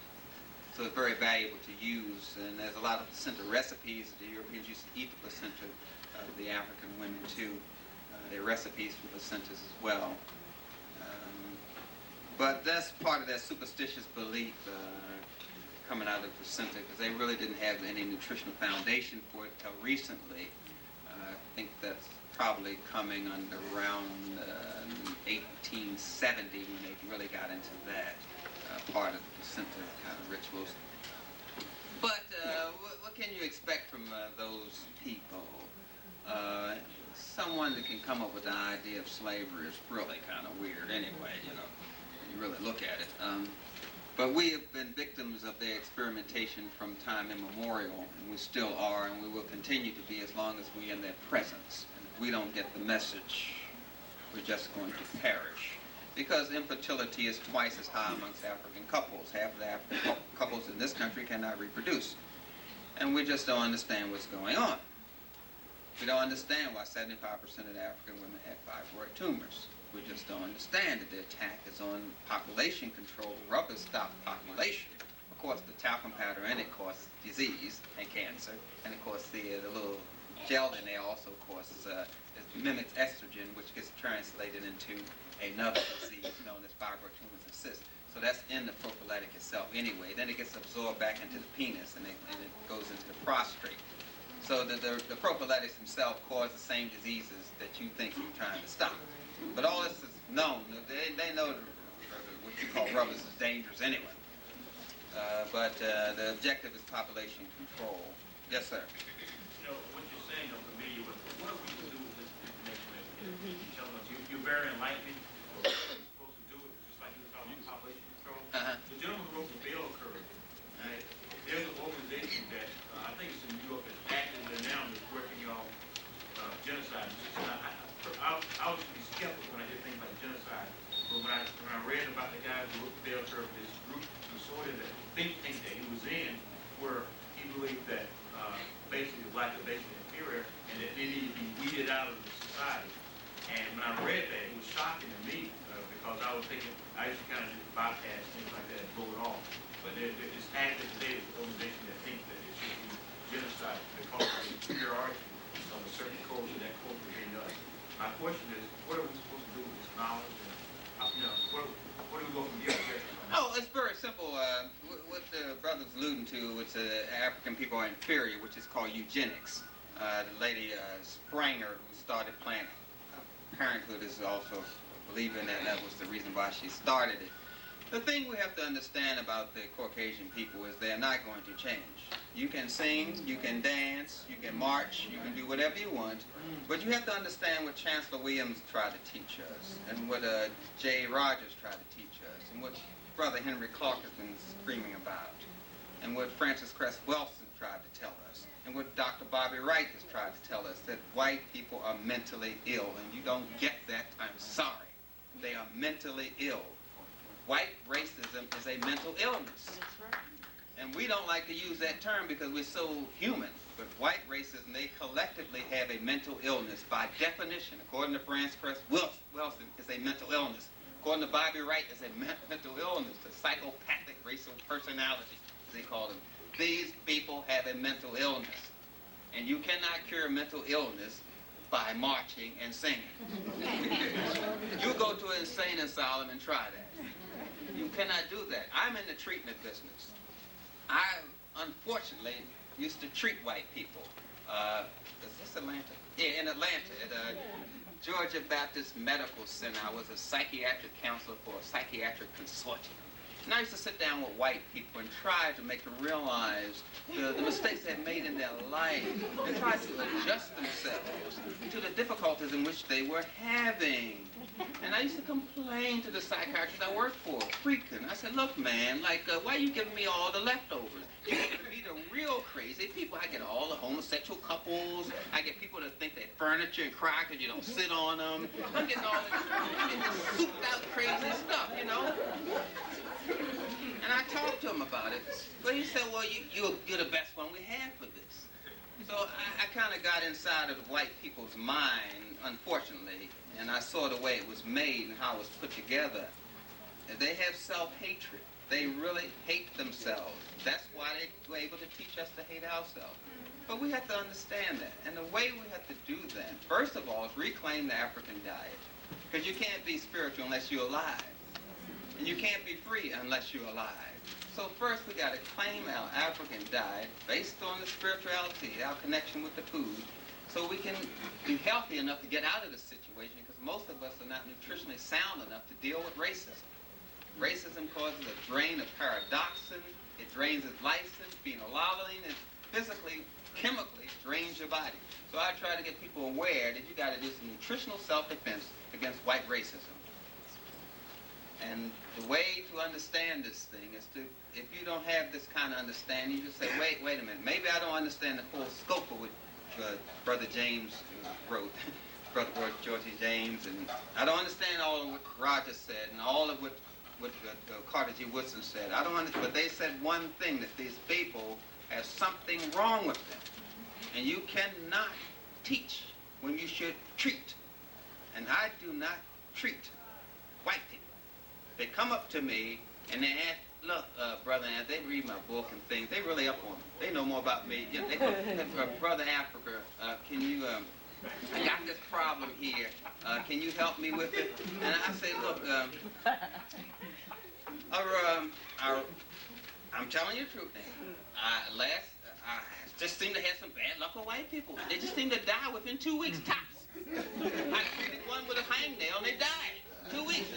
So it's very valuable to use, and there's a lot of placenta recipes. The Europeans used to eat the placenta of the African women too. There are recipes for placentas as well. But that's part of that superstitious belief coming out of the placenta, because they really didn't have any nutritional foundation for it until recently. I think that's probably coming under around 1870 when they really got into that part of the placenta kind of rituals. But what can you expect from those people? Someone that can come up with the idea of slavery is really kind of weird anyway, when you really look at it. But we have been victims of their experimentation from time immemorial, and we still are, and we will continue to be as long as we're in their presence. And if we don't get the message, we're just going to perish. Because infertility is twice as high amongst African couples. Half of the African couples in this country cannot reproduce. And we just don't understand what's going on. We don't understand why 75% of the African women have fibroid tumors. We just don't understand that the attack is on population control. Rubber stop population. Of course, the talcum powder in it causes disease and cancer. And of course, the little gel in there also causes, mimics estrogen, which gets translated into another disease known as fibroid tumors and cysts. So So that's in the prophylactic itself anyway. Then it gets absorbed back into the penis, and it goes into the prostrate. So the prophylactics themselves cause the same diseases that you think you're trying to stop. But all this is known. They know what you call rubbers is dangerous anyway. But the objective is population control. Yes, sir. You know, what you're saying, I'm familiar with. What are we going to do with this information? You're telling us you're very enlightening. We're supposed to do it, just like you were talking about population control. The gentleman who wrote the bell curve, right? There's an organization that I think it's in New York that's active there now that's working on genocide. I was skeptical when I did things like genocide, but when I read about the guys who wrote the bell curve, this group, sort of the think tank that he was in, where he believed that basically black is basically inferior and that they needed to be weeded out of the society. And when I read that, it was shocking to me because I was thinking, I used to kind of just bypass things like that and blow it off. But it's active today, it's an organization that thinks that it should be genocide because of the superiority of a certain culture that culture being done. My question is, what are we supposed to do with this knowledge? And, you know, what do we go from here? Oh, it's very simple. What the brother's alluding to, it's African people are inferior, which is called eugenics. The lady Spranger, who started Planned Parenthood, is also a believer in that, and that was the reason why she started it. The thing we have to understand about the Caucasian people is they're not going to change. You can sing, you can dance, you can march, you can do whatever you want, but you have to understand what Chancellor Williams tried to teach us, and what J. Rogers tried to teach us, and what Brother Henry Clark has been screaming about, and what Francis Cress Welsing tried to tell us, and what Dr. Bobby Wright has tried to tell us, that white people are mentally ill, and you don't get that, I'm sorry. They are mentally ill. White racism is a mental illness. That's right. And we don't like to use that term because we're so human. But white racism, they collectively have a mental illness. By definition, according to Francis Cress Welsing, is a mental illness. According to Bobby Wright, is a mental illness, a psychopathic racial personality, as they call them. These people have a mental illness. And you cannot cure mental illness by marching and singing. You go to an insane asylum and try that. You cannot do that. I'm in the treatment business. I, unfortunately, used to treat white people. Is this Atlanta? Yeah, in Atlanta, at Georgia Baptist Medical Center. I was a psychiatric counselor for a psychiatric consortium. And I used to sit down with white people and try to make them realize the mistakes they had made in their life and try to adjust themselves to the difficulties in which they were having. And I used to complain to the psychiatrist I worked for, freaking. I said, look, man, why are you giving me all the leftovers? You give me the real crazy people. I get all the homosexual couples. I get people that think they're furniture and cry because you don't sit on them. I'm getting all this souped out crazy stuff, you know? And I talked to him about it. But he said, well, you're the best one we have for this. So I kind of got inside of the white people's mind, unfortunately, and I saw the way it was made and how it was put together. They have self-hatred. They really hate themselves. That's why they were able to teach us to hate ourselves. But we have to understand that. And the way we have to do that, first of all, is reclaim the African diet. Because you can't be spiritual unless you're alive. And you can't be free unless you're alive. So first we got to claim our African diet based on the spirituality, our connection with the food, so we can be healthy enough to get out of the situation, because most of us are not nutritionally sound enough to deal with racism. Racism causes a drain of paradoxin, it drains of lysine, phenylalanine, and physically, chemically drains your body. So I try to get people aware that you got to do some nutritional self-defense against white racism. And the way to understand this thing is to, if you don't have this kind of understanding, you just say, wait a minute, maybe I don't understand the full scope of what Brother James wrote, Brother Georgie James, and I don't understand all of what Roger said and all of what Carter G. Woodson said. I don't understand, but they said one thing, that these people have something wrong with them. And you cannot teach when you should treat. And I do not treat white people. They come up to me and they ask, look, Brother, and they read my book and things. They really up on me. They know more about me. You know, they go, Brother Africa, can you, I got this problem here. Can you help me with it? And I say, look, I'm telling you the truth now. I just seem to have some bad luck with white people. They just seem to die within 2 weeks tops. I treated one with a hangnail and they died. 2 weeks.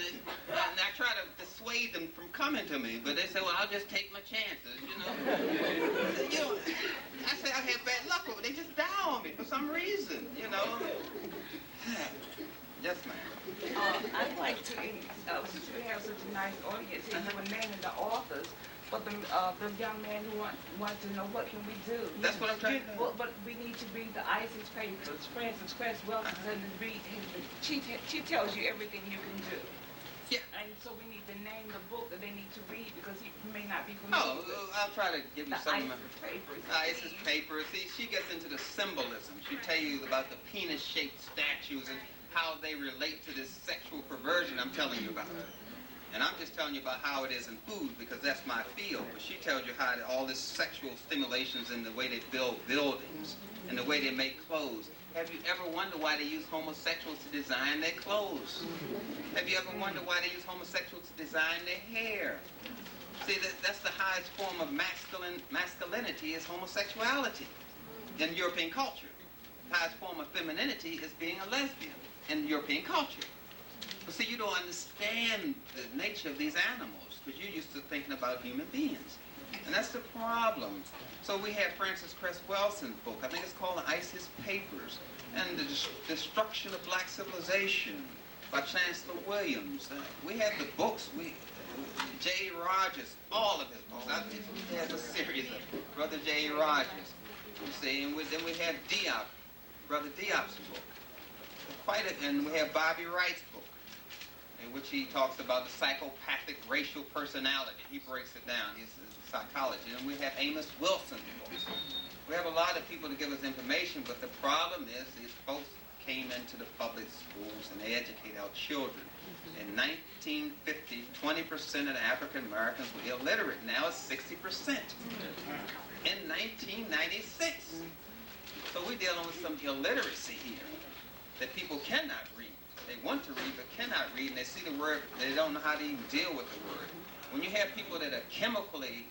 And I try to dissuade them from coming to me, but they say, well, I'll just take my chances, you know. I say I have bad luck with it. They just die on me for some reason, you know. Yes, ma'am. I'd like to, since we have such a nice audience here, you were naming the authors, but the young man who wants to know what can we do. That's what I'm trying to do. Well, but we need to read the ISIS papers. Frances Cress Welsing doesn't read him. She tells you everything you can do. Yeah. And so we need to name the book that they need to read because he may not be familiar with I'll try to give you some of ISIS papers. ISIS papers. See, she gets into the symbolism. She tell you about the penis-shaped statues and how they relate to this sexual perversion I'm telling you about. And I'm just telling you about how it is in food because that's my field. But she tells you how all this sexual stimulations in the way they build buildings and the way they make clothes. Have you ever wondered why they use homosexuals to design their clothes? Have you ever wondered why they use homosexuals to design their hair? See, that's the highest form of masculinity is homosexuality in European culture. The highest form of femininity is being a lesbian in European culture. But see, you don't understand the nature of these animals because you're used to thinking about human beings. And that's the problem. So we have Frances Cress Welsing's book. I think it's called The ISIS Papers. And the Destruction of Black Civilization by Chancellor Williams. We have the books. J. Rogers, all of his books. He has a series of Brother J. Rogers. You see, and then we have Diop, Brother Diop's book. And we have Bobby Wright's book, in which he talks about the psychopathic racial personality. He breaks it down. He's a psychologist. And we have Amos Wilson's books. We have a lot of people to give us information, but the problem is these folks came into the public schools and they educate our children. In 1950, 20% of the African Americans were illiterate. Now it's 60%. In 1996. So we're dealing with some illiteracy here, that people cannot read. They want to read but cannot read, and they see the word, they don't know how to even deal with the word. When you have people that are chemically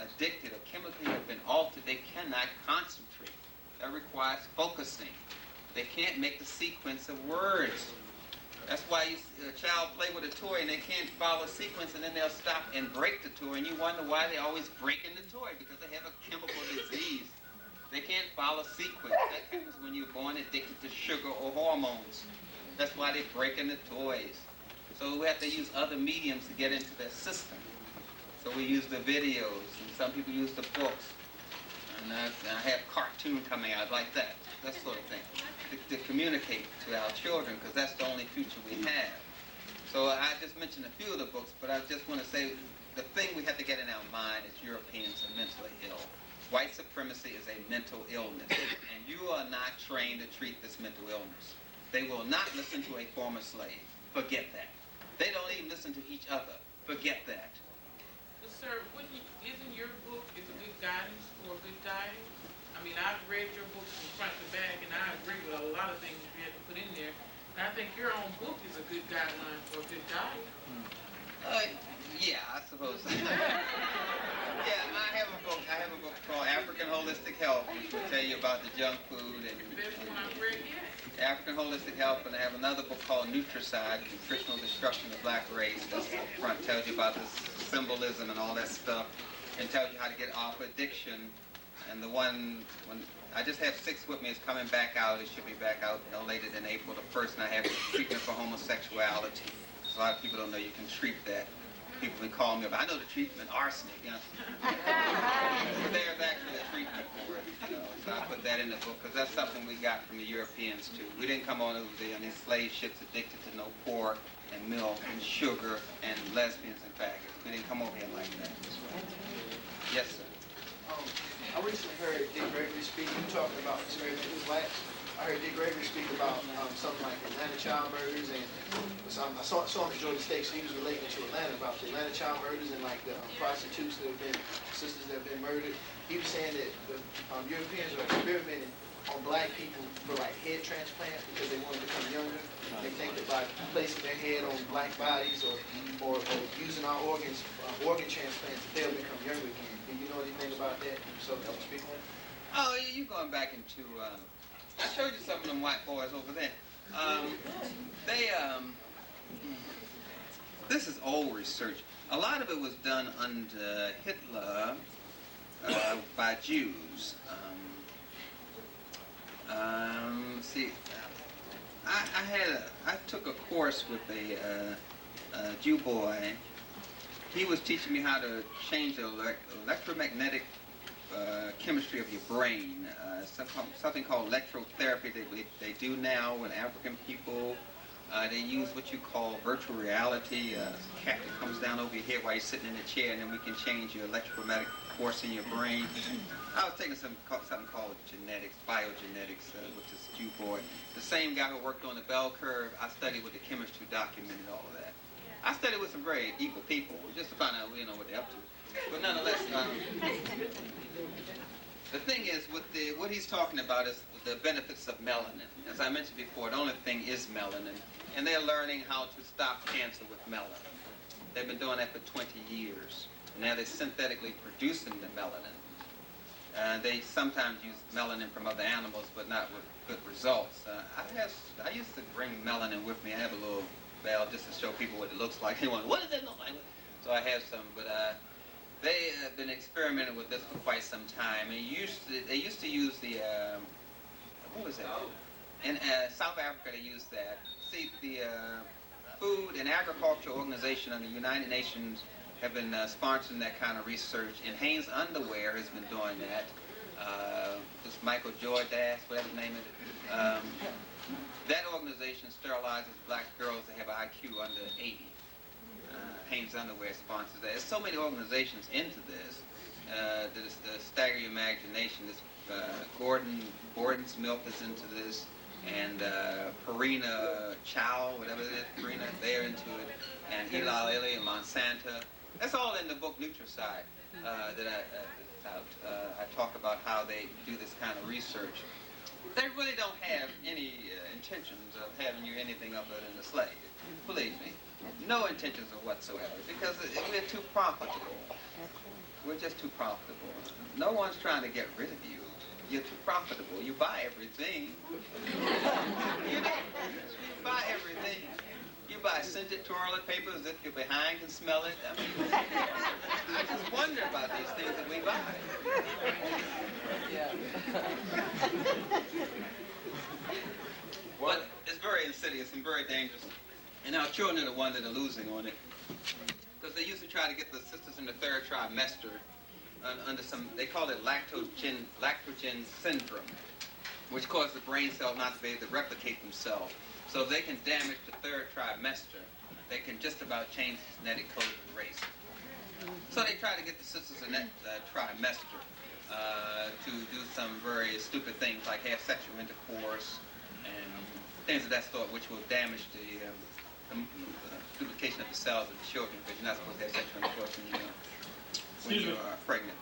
addicted or chemically have been altered, they cannot concentrate. That requires focusing. They can't make the sequence of words. That's why a child play with a toy and they can't follow a sequence, and then they'll stop and break the toy, and you wonder why they're always breaking the toy, because they have a chemical disease. They can't follow sequence. That happens when you're born addicted to sugar or hormones. That's why they're breaking the toys. So we have to use other mediums to get into their system. So we use the videos, and some people use the books. And I have cartoon coming out like that sort of thing, to communicate to our children, because that's the only future we have. So I just mentioned a few of the books, but I just want to say the thing we have to get in our mind is Europeans are mentally ill. White supremacy is a mental illness, and you are not trained to treat this mental illness. They will not listen to a former slave. Forget that. They don't even listen to each other. Forget that. But sir, isn't your book is a good guidance for a good diet? I mean, I've read your book from front to back, and I agree with a lot of things you had to put in there. And I think your own book is a good guideline for a good diet. Yeah, I suppose. Yeah, I have a book called African Holistic Health, which will tell you about the junk food and Best one I've read yet. African Holistic Health, and I have another book called Nutricide, Nutritional Destruction of the Black Race. This front tells you about the symbolism and all that stuff, and tells you how to get off addiction. And the one, I just have 6 with me, it's coming back out. It should be back out no later than April the 1st, and I have treatment for homosexuality. So a lot of people don't know you can treat that. People would call me up, I know the treatment, arsenic, you know. But there's actually a treatment for it, you know. So I put that in the book, because that's something we got from the Europeans, too. We didn't come on over there, and these slave ships addicted to no pork and milk and sugar and lesbians and faggots. We didn't come over here like that. Yes, sir. I recently heard Dick Gregory speak, talking about experimenting with blacks. I heard Dick Gregory speak about something like Atlanta child murders, and I saw him at Georgia State, so he was relating to Atlanta, about the Atlanta child murders and like the prostitutes that have been, sisters that have been murdered. He was saying that the Europeans are experimenting on black people for like head transplant because they want to become younger. They think that by placing their head on black bodies or using our organs, organ transplants, they'll become younger again. Do you know anything about that? So, can you speak on it? Oh, you're going back into, I showed you some of them white boys over there. This is old research. A lot of it was done under Hitler by Jews. See, I took a course with a Jew boy. He was teaching me how to change the electromagnetic chemistry of your brain. Something called electrotherapy they do now with African people. They use what you call virtual reality. A cat that comes down over your head while you're sitting in a chair, and then we can change your electromagnetic force in your brain. I was taking something called genetics, biogenetics, with this Jew boy. The same guy who worked on the bell curve, I studied with the chemist who documented all of that. I studied with some very evil people, just to find out, what they're up to. But nonetheless, the thing is, what he's talking about is the benefits of melanin. As I mentioned before, the only thing is melanin. And they're learning how to stop cancer with melanin. They've been doing that for 20 years. Now they're synthetically producing the melanin. They sometimes use melanin from other animals, but not with good results. I used to bring melanin with me. I have a little vial just to show people what it looks like. They want, what does it look like? So I have some, but they have been experimenting with this for quite some time. And they used to use the, what was that? In South Africa, they used that. See, the Food and Agriculture Organization and the United Nations have been sponsoring that kind of research. And Hanes Underwear has been doing that. This Michael Jordan, whatever his name is. That organization sterilizes black girls that have an IQ under 80. Hanes Underwear sponsors that. There's so many organizations into this. The Stagger Your Imagination. This Gordon's Milk is into this. And Purina Chow, whatever it is, Purina, they're into it. And Eli Lilly and Monsanto. That's all in the book Nutricide that I talk about how they do this kind of research. They really don't have any intentions of having you anything other than a slave. Believe me. No intentions whatsoever, because we're too profitable. We're just too profitable. No one's trying to get rid of you. You're too profitable. You buy everything. You buy everything. You buy scented toilet paper as if your behind can smell it. I mean, I just wonder about these things that we buy. Yeah. But it's very insidious and very dangerous. And our children are the ones that are losing on it. Because they used to try to get the sisters in the third trimester under some, they call it lactogen syndrome, which causes the brain cells not to be able to replicate themselves. So if they can damage the third trimester, they can just about change the genetic code of the race. So they try to get the sisters in that trimester to do some very stupid things like have sexual intercourse and things of that sort, which will damage the duplication of the cells of the children, because you're not supposed to have sexual intercourse when you are pregnant.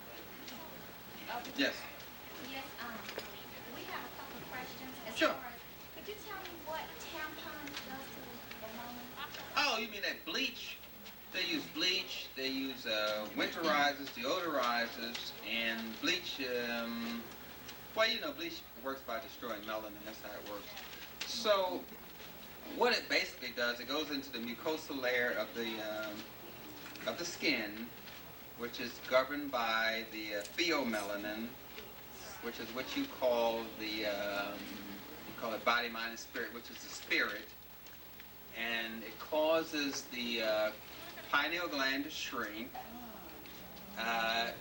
Yes. Yes, we have a couple of questions. Sure. Could you tell me what tampons does to the woman? Oh, you mean that bleach? They use bleach, they use winterizers, deodorizers, and bleach, bleach works by destroying melanin, that's how it works. So, what it basically does, it goes into the mucosal layer of the skin, which is governed by the pheomelanin, which is what you call it body, mind, and spirit, which is the spirit. And it causes the pineal gland to shrink.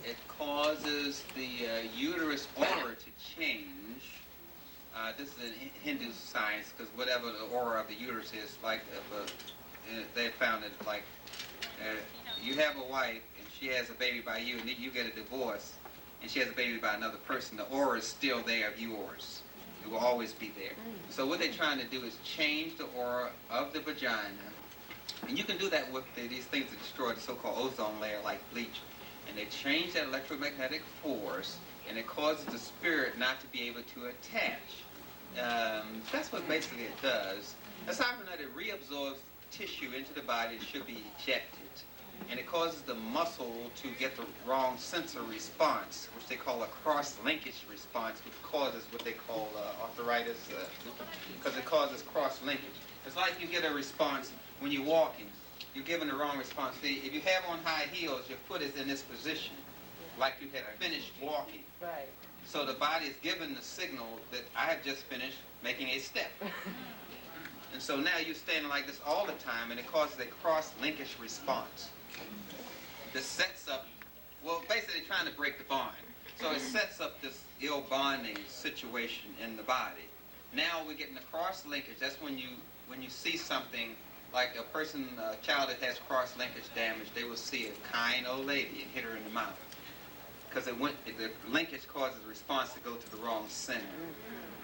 It causes the uterus aura to change. This is in Hindu science, because whatever the aura of the uterus is, like they found it like you have a wife and she has a baby by you, and then you get a divorce and she has a baby by another person, the aura is still there of yours. It will always be there. So what they're trying to do is change the aura of the vagina, and you can do that with these things that destroy the so-called ozone layer, like bleach, and they change that electromagnetic force, and it causes the spirit not to be able to attach. That's what basically it does. Aside from that, it reabsorbs tissue into the body that should be ejected. And it causes the muscle to get the wrong sensor response, which they call a cross-linkage response, which causes what they call arthritis, because it causes cross-linkage. It's like you get a response when you're walking. You're given the wrong response. See, if you have on high heels, your foot is in this position, like you had finished walking. Right. So the body is given the signal that I have just finished making a step. And so now you're standing like this all the time, and it causes a cross-linkage response. This sets up, well, basically trying to break the bond. So it sets up this ill bonding situation in the body. Now we're getting the cross-linkage. That's when you see something like a child that has cross-linkage damage, they will see a kind old lady and hit her in the mouth. Because the linkage causes the response to go to the wrong center.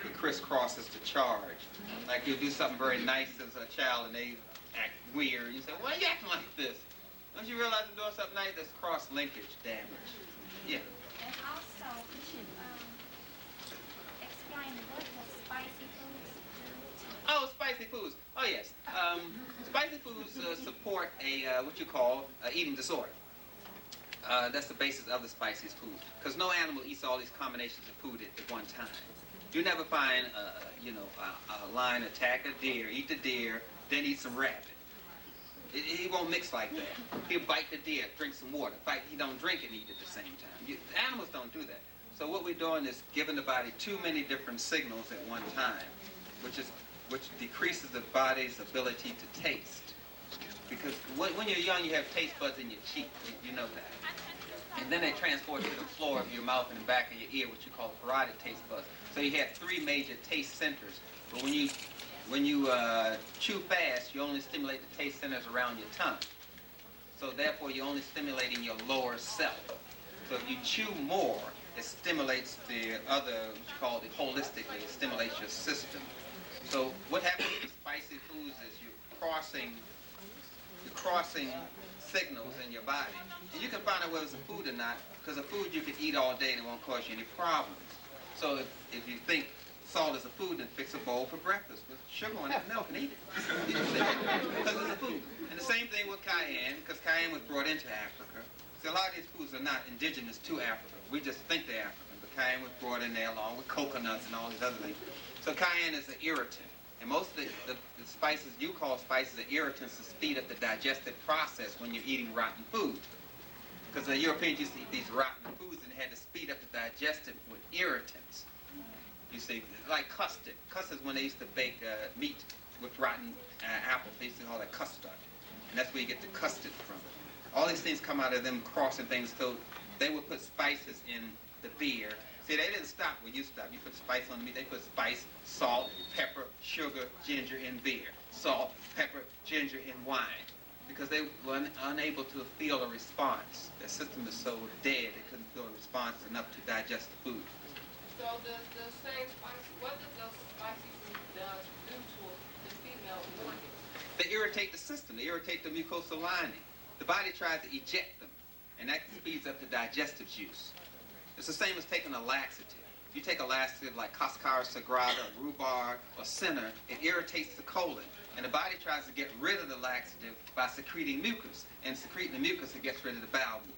It crisscrosses the charge. Like you do something very nice as a child and they act weird. You say, why are you acting like this? Don't you realize you're doing something nice? That's cross-linkage damage. Yeah. And also, could you explain what the spicy foods do? Oh, spicy foods. Oh, yes. Spicy foods support what you call eating disorder. That's the basis of the spiciest food. Because no animal eats all these combinations of food at one time. You never find, a lion attack a deer, eat the deer, then eat some rabbit. He won't mix like that. He'll bite the deer, drink some water. He don't drink and eat at the same time. Animals don't do that. So what we're doing is giving the body too many different signals at one time, which decreases the body's ability to taste. Because when you're young, you have taste buds in your cheek. You know that. And then they transport to the floor of your mouth and the back of your ear, which you call parotid taste buds. So you have 3 major taste centers. But when you chew fast, you only stimulate the taste centers around your tongue. So therefore, you're only stimulating your lower self. So if you chew more, it stimulates the other, what you call it holistically, it stimulates your system. So what happens with spicy foods is you're crossing signals in your body. And you can find out whether it's a food or not, because a food you can eat all day and it won't cause you any problems. So if you think salt is a food, then fix a bowl for breakfast with sugar on it and milk and eat it. Because it's a food. And the same thing with cayenne, because cayenne was brought into Africa. See, a lot of these foods are not indigenous to Africa. We just think they're African, but cayenne was brought in there along with coconuts and all these other things. So cayenne is an irritant. And most of the spices you call spices are irritants to speed up the digestive process when you're eating rotten food. Because the Europeans used to eat these rotten foods and they had to speed up the digestive with irritants. You see, like custard. Custard is when they used to bake meat with rotten apples. They used to call that custard. And that's where you get the custard from. All these things come out of them crossing things. So they would put spices in the beer. See, they didn't stop where you stopped. You put spice on the meat. They put spice, salt, pepper, sugar, ginger in beer. Salt, pepper, ginger in wine. Because they were unable to feel a response. Their system is so dead, they couldn't feel a response enough to digest the food. So does the same spicy, what does the spicy food do to the female organ? They irritate the system. They irritate the mucosal lining. The body tries to eject them, and that speeds up the digestive juice. It's the same as taking a laxative. If you take a laxative like Cascara Sagrada, rhubarb, or Senna, it irritates the colon. And the body tries to get rid of the laxative by secreting mucus. And secreting the mucus, it gets rid of the bowel movement.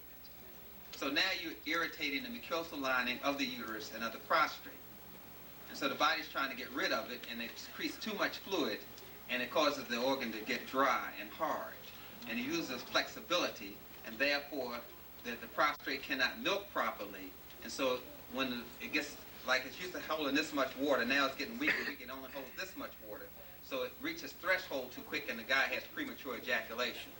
So now you're irritating the mucosal lining of the uterus and of the prostate. And so the body's trying to get rid of it, and it secretes too much fluid, and it causes the organ to get dry and hard. And it uses flexibility, and therefore the prostate cannot milk properly. And so when it gets, like it's used to holding this much water, now it's getting weaker, we can only hold this much water. So it reaches threshold too quick, and the guy has premature ejaculation.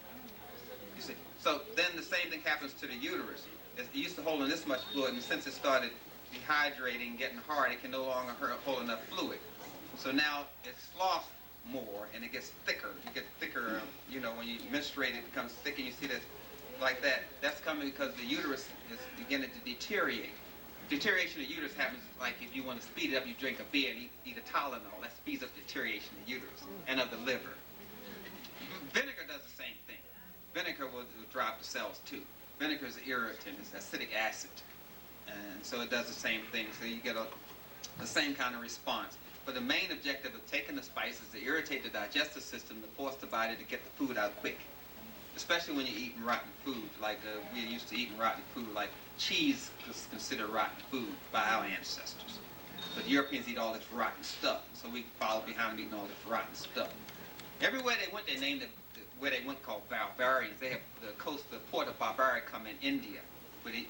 You see? So then the same thing happens to the uterus. It used to hold in this much fluid, and since it started dehydrating, getting hard, it can no longer hold enough fluid. So now it's lost more, and it gets thicker. You get thicker, when you menstruate, it becomes thicker. You see that like that. That's coming because the uterus is beginning to deteriorate. Deterioration of the uterus happens like if you want to speed it up, you drink a beer and eat a Tylenol. That speeds up deterioration of the uterus and of the liver. Vinegar does the same thing. Vinegar will drop the cells too. Vinegar is an irritant. It's acidic acid. And so it does the same thing. So you get the same kind of response. But the main objective of taking the spice is to irritate the digestive system, to force the body to get the food out quick. Especially when you're eating rotten food, like we're used to eating rotten food, like cheese was considered rotten food by our ancestors. But the Europeans eat all this rotten stuff, so we follow behind them eating all this rotten stuff. Everywhere they went, they named it where they went called barbarians. They have the port of Barbary come in India, where the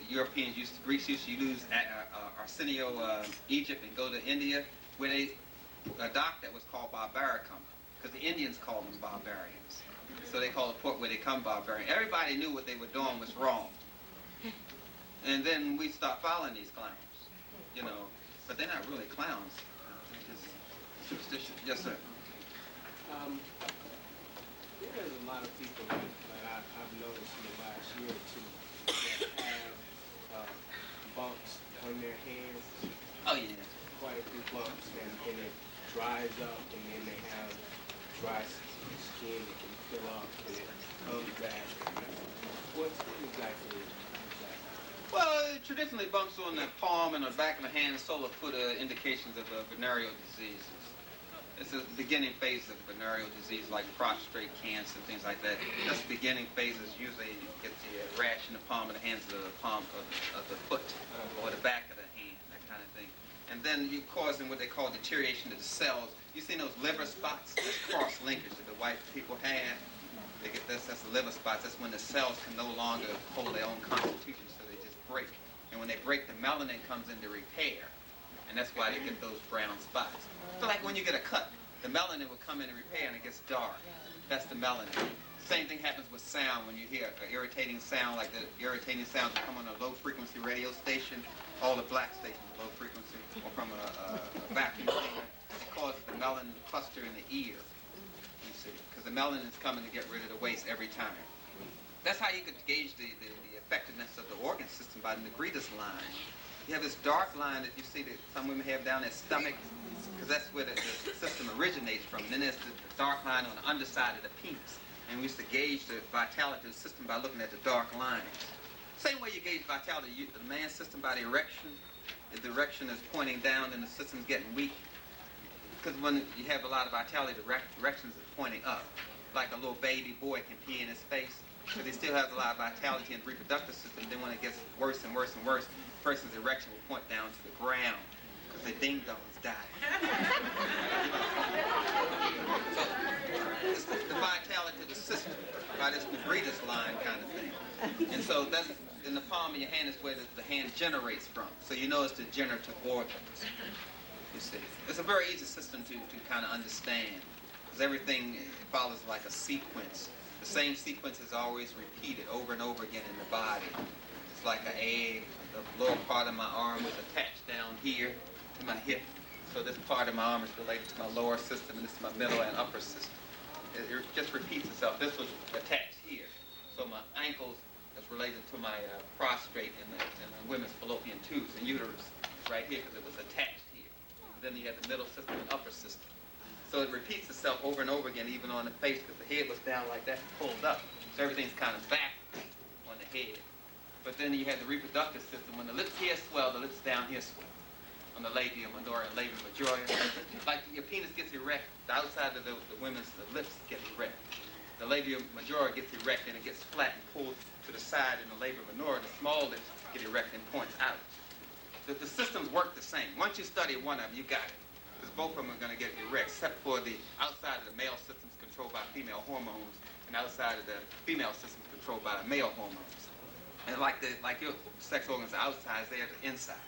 Europeans Greeks used to use Arsenio, Egypt, and go to India, where a dock that was called Barbaricum, because the Indians called them barbarians. So they call the port where they come barbarian. Everybody knew what they were doing was wrong. And then we stopped following these clowns, you know. But they're not really clowns. They're just superstition. Yes, sir. There's a lot of people that I've noticed in the last year or two that have bumps on their hands. Oh, yeah. Quite a few bumps, and it dries up, and then they have dry skin that can fill up, and it comes back. What exactly is that? Well, traditionally bumps on the palm and the back of the hand and solar foot are indications of venereal diseases. It's the beginning phase of venereal disease like prostate cancer and things like that. That's the beginning phases. Usually you get the rash in the palm of the hands or the palm of the foot or the back of the hand, that kind of thing. And then you causing what they call deterioration of the cells. You see those liver spots? That's cross-linkage that the white people have. They get that's the liver spots. That's when the cells can no longer hold their own constitution, so they just break. And when they break, the melanin comes into repair. And that's why they get those brown spots. So like when you get a cut, the melanin will come in and repair and it gets dark. That's the melanin. Same thing happens with sound. When you hear an irritating sound, like the irritating sounds that come on a low-frequency radio station, all the black stations are low frequency, or from a vacuum cleaner, it causes the melanin to cluster in the ear, you see, because the melanin is coming to get rid of the waste every time. That's how you could gauge the effectiveness of the organ system by the Negritas line. You have this dark line that you see that some women have down their stomach, because that's where the system originates from. And then there's the dark line on the underside of the penis. And we used to gauge the vitality of the system by looking at the dark lines. Same way you gauge vitality of the man's system by the erection. If the erection is pointing down, then the system's getting weak. Because when you have a lot of vitality, the erections is pointing up. Like a little baby boy can pee in his face, because he still has a lot of vitality in the reproductive system. Then when it gets worse and worse and worse, the person's erection will point down to the ground, because the ding-dongs die. So it's the vitality of the system by this Negritas line kind of thing. And so that's in the palm of your hand is where the hand generates from. So you know it's the generative organs. You see, it's a very easy system to kind of understand, because everything follows like a sequence. The same sequence is always repeated over and over again in the body. It's like an egg. The lower part of my arm is attached down here to my hip. So this part of my arm is related to my lower system, and this is my middle and upper system. It just repeats itself. This was attached here. So my ankles is related to my prostrate and the women's fallopian tubes and uterus right here, because it was attached here. And then you have the middle system and upper system. So it repeats itself over and over again, even on the face, because the head was down like that and pulled up. So everything's kind of back on the head. But then you have the reproductive system. When the lips here swell, the lips down here swell. On the labia minora and labia majora. Like your penis gets erect, the outside of the women's lips get erect. The labia majora gets erect and it gets flat and pulled to the side in the labia minora. The small lips get erect and points out. The systems work the same. Once you study one of them, you got it. Because both of them are going to get erect, except for the outside of the male system is controlled by female hormones, and outside of the female system is controlled by male hormones. And like your sex organs are outside, they are the inside.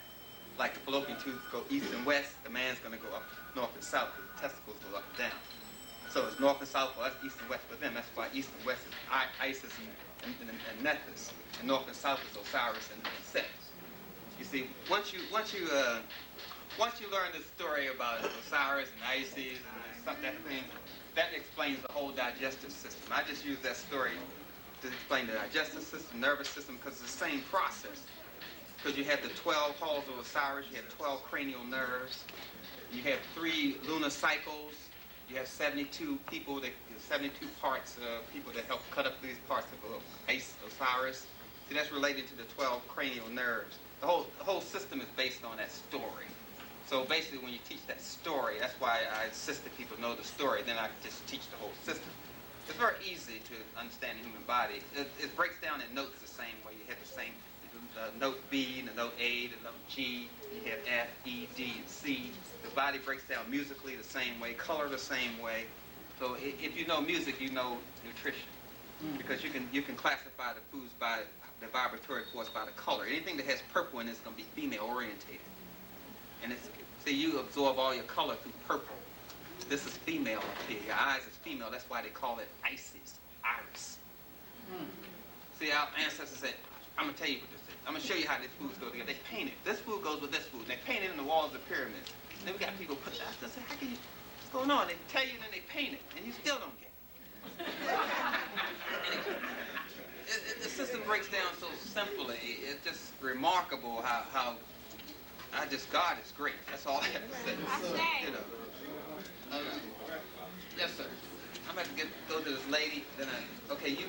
Like the fallopian tubes go east and west, the man's going to go up north and south, because the testicles go up and down. So it's north and south for us, east and west for them. That's why east and west is Isis and Nephthys, and north and south is Osiris and Set. You see, once you learn the story about Osiris and Isis and that thing, that explains the whole digestive system. I just use that story to explain the digestive system, nervous system, because it's the same process. Because you have the 12 halls of Osiris, you have 12 cranial nerves, you have 3 lunar cycles, You have 72 people, 72 parts, people that help cut up these parts of Osiris. See, that's related to the 12 cranial nerves. The whole system is based on that story. So basically, when you teach that story, that's why I insist that people know the story. Then I can just teach the whole system. It's very easy to understand the human body. It breaks down in notes the same way. You have the same note B, the note A, the note G. You have F, E, D, and C. The body breaks down musically the same way, color the same way. So if you know music, you know nutrition, because you can classify the foods by the vibratory force by the color. Anything that has purple in it is going to be female orientated. And see, you absorb all your color through purple. This is female up here. Your eyes is female. That's why they call it iris. See, our ancestors said, I'm going to tell you what this is. I'm going to show you how these foods go together. They paint it. This food goes with this food. And they paint it in the walls of the pyramids. And then we got people put that. They say, how can you, what's going on? They tell you and then they paint it. And you still don't get it. The system breaks down so simply. It's just remarkable how God is great. That's all I have to say. You know. Yes, sir. I'm going to go to this lady. Then okay, you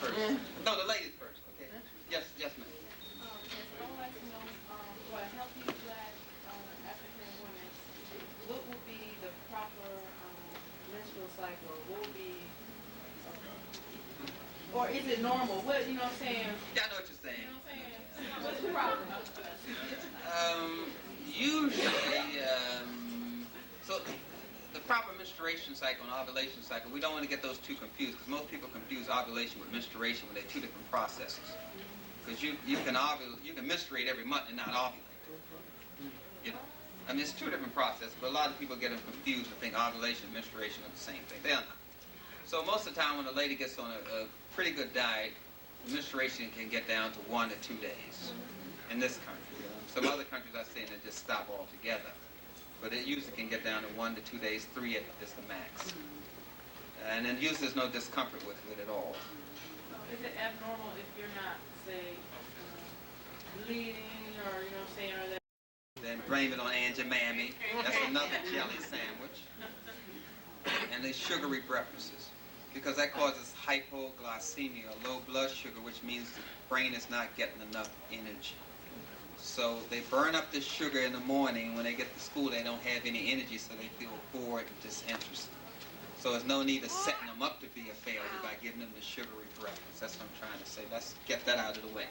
first. No, the ladies first. Okay. Yes, ma'am. I would like to know, for a healthy black African woman, what would be the proper menstrual cycle? What would be, or is it normal? What, you know what I'm saying? Yeah, I know what you're saying. You know what I'm saying? What's the problem? Usually, so the proper menstruation cycle and ovulation cycle, we don't want to get those two confused, because most people confuse ovulation with menstruation when they're two different processes. Because you can menstruate every month and not ovulate. You know, I mean, it's two different processes, but a lot of people get them confused and think ovulation and menstruation are the same thing. They are not. So most of the time, when a lady gets on a pretty good diet, menstruation can get down to 1 to 2 days. In this country, some other countries are saying they just stop altogether. But it usually can get down to 1 to 2 days, 3 is the max. And then usually there's no discomfort with it at all. Is it abnormal if you're not, say, bleeding or, you know what I'm saying, or that? Then blame it on Aunt Mammy. That's another jelly sandwich. And the sugary breakfasts, because that causes hypoglycemia, low blood sugar, which means the brain is not getting enough energy. So they burn up the sugar in the morning. When they get to school, they don't have any energy, so they feel bored and disinterested. So there's no need of setting them up to be a failure by giving them the sugary breakfast. That's what I'm trying to say. Let's get that out of the way.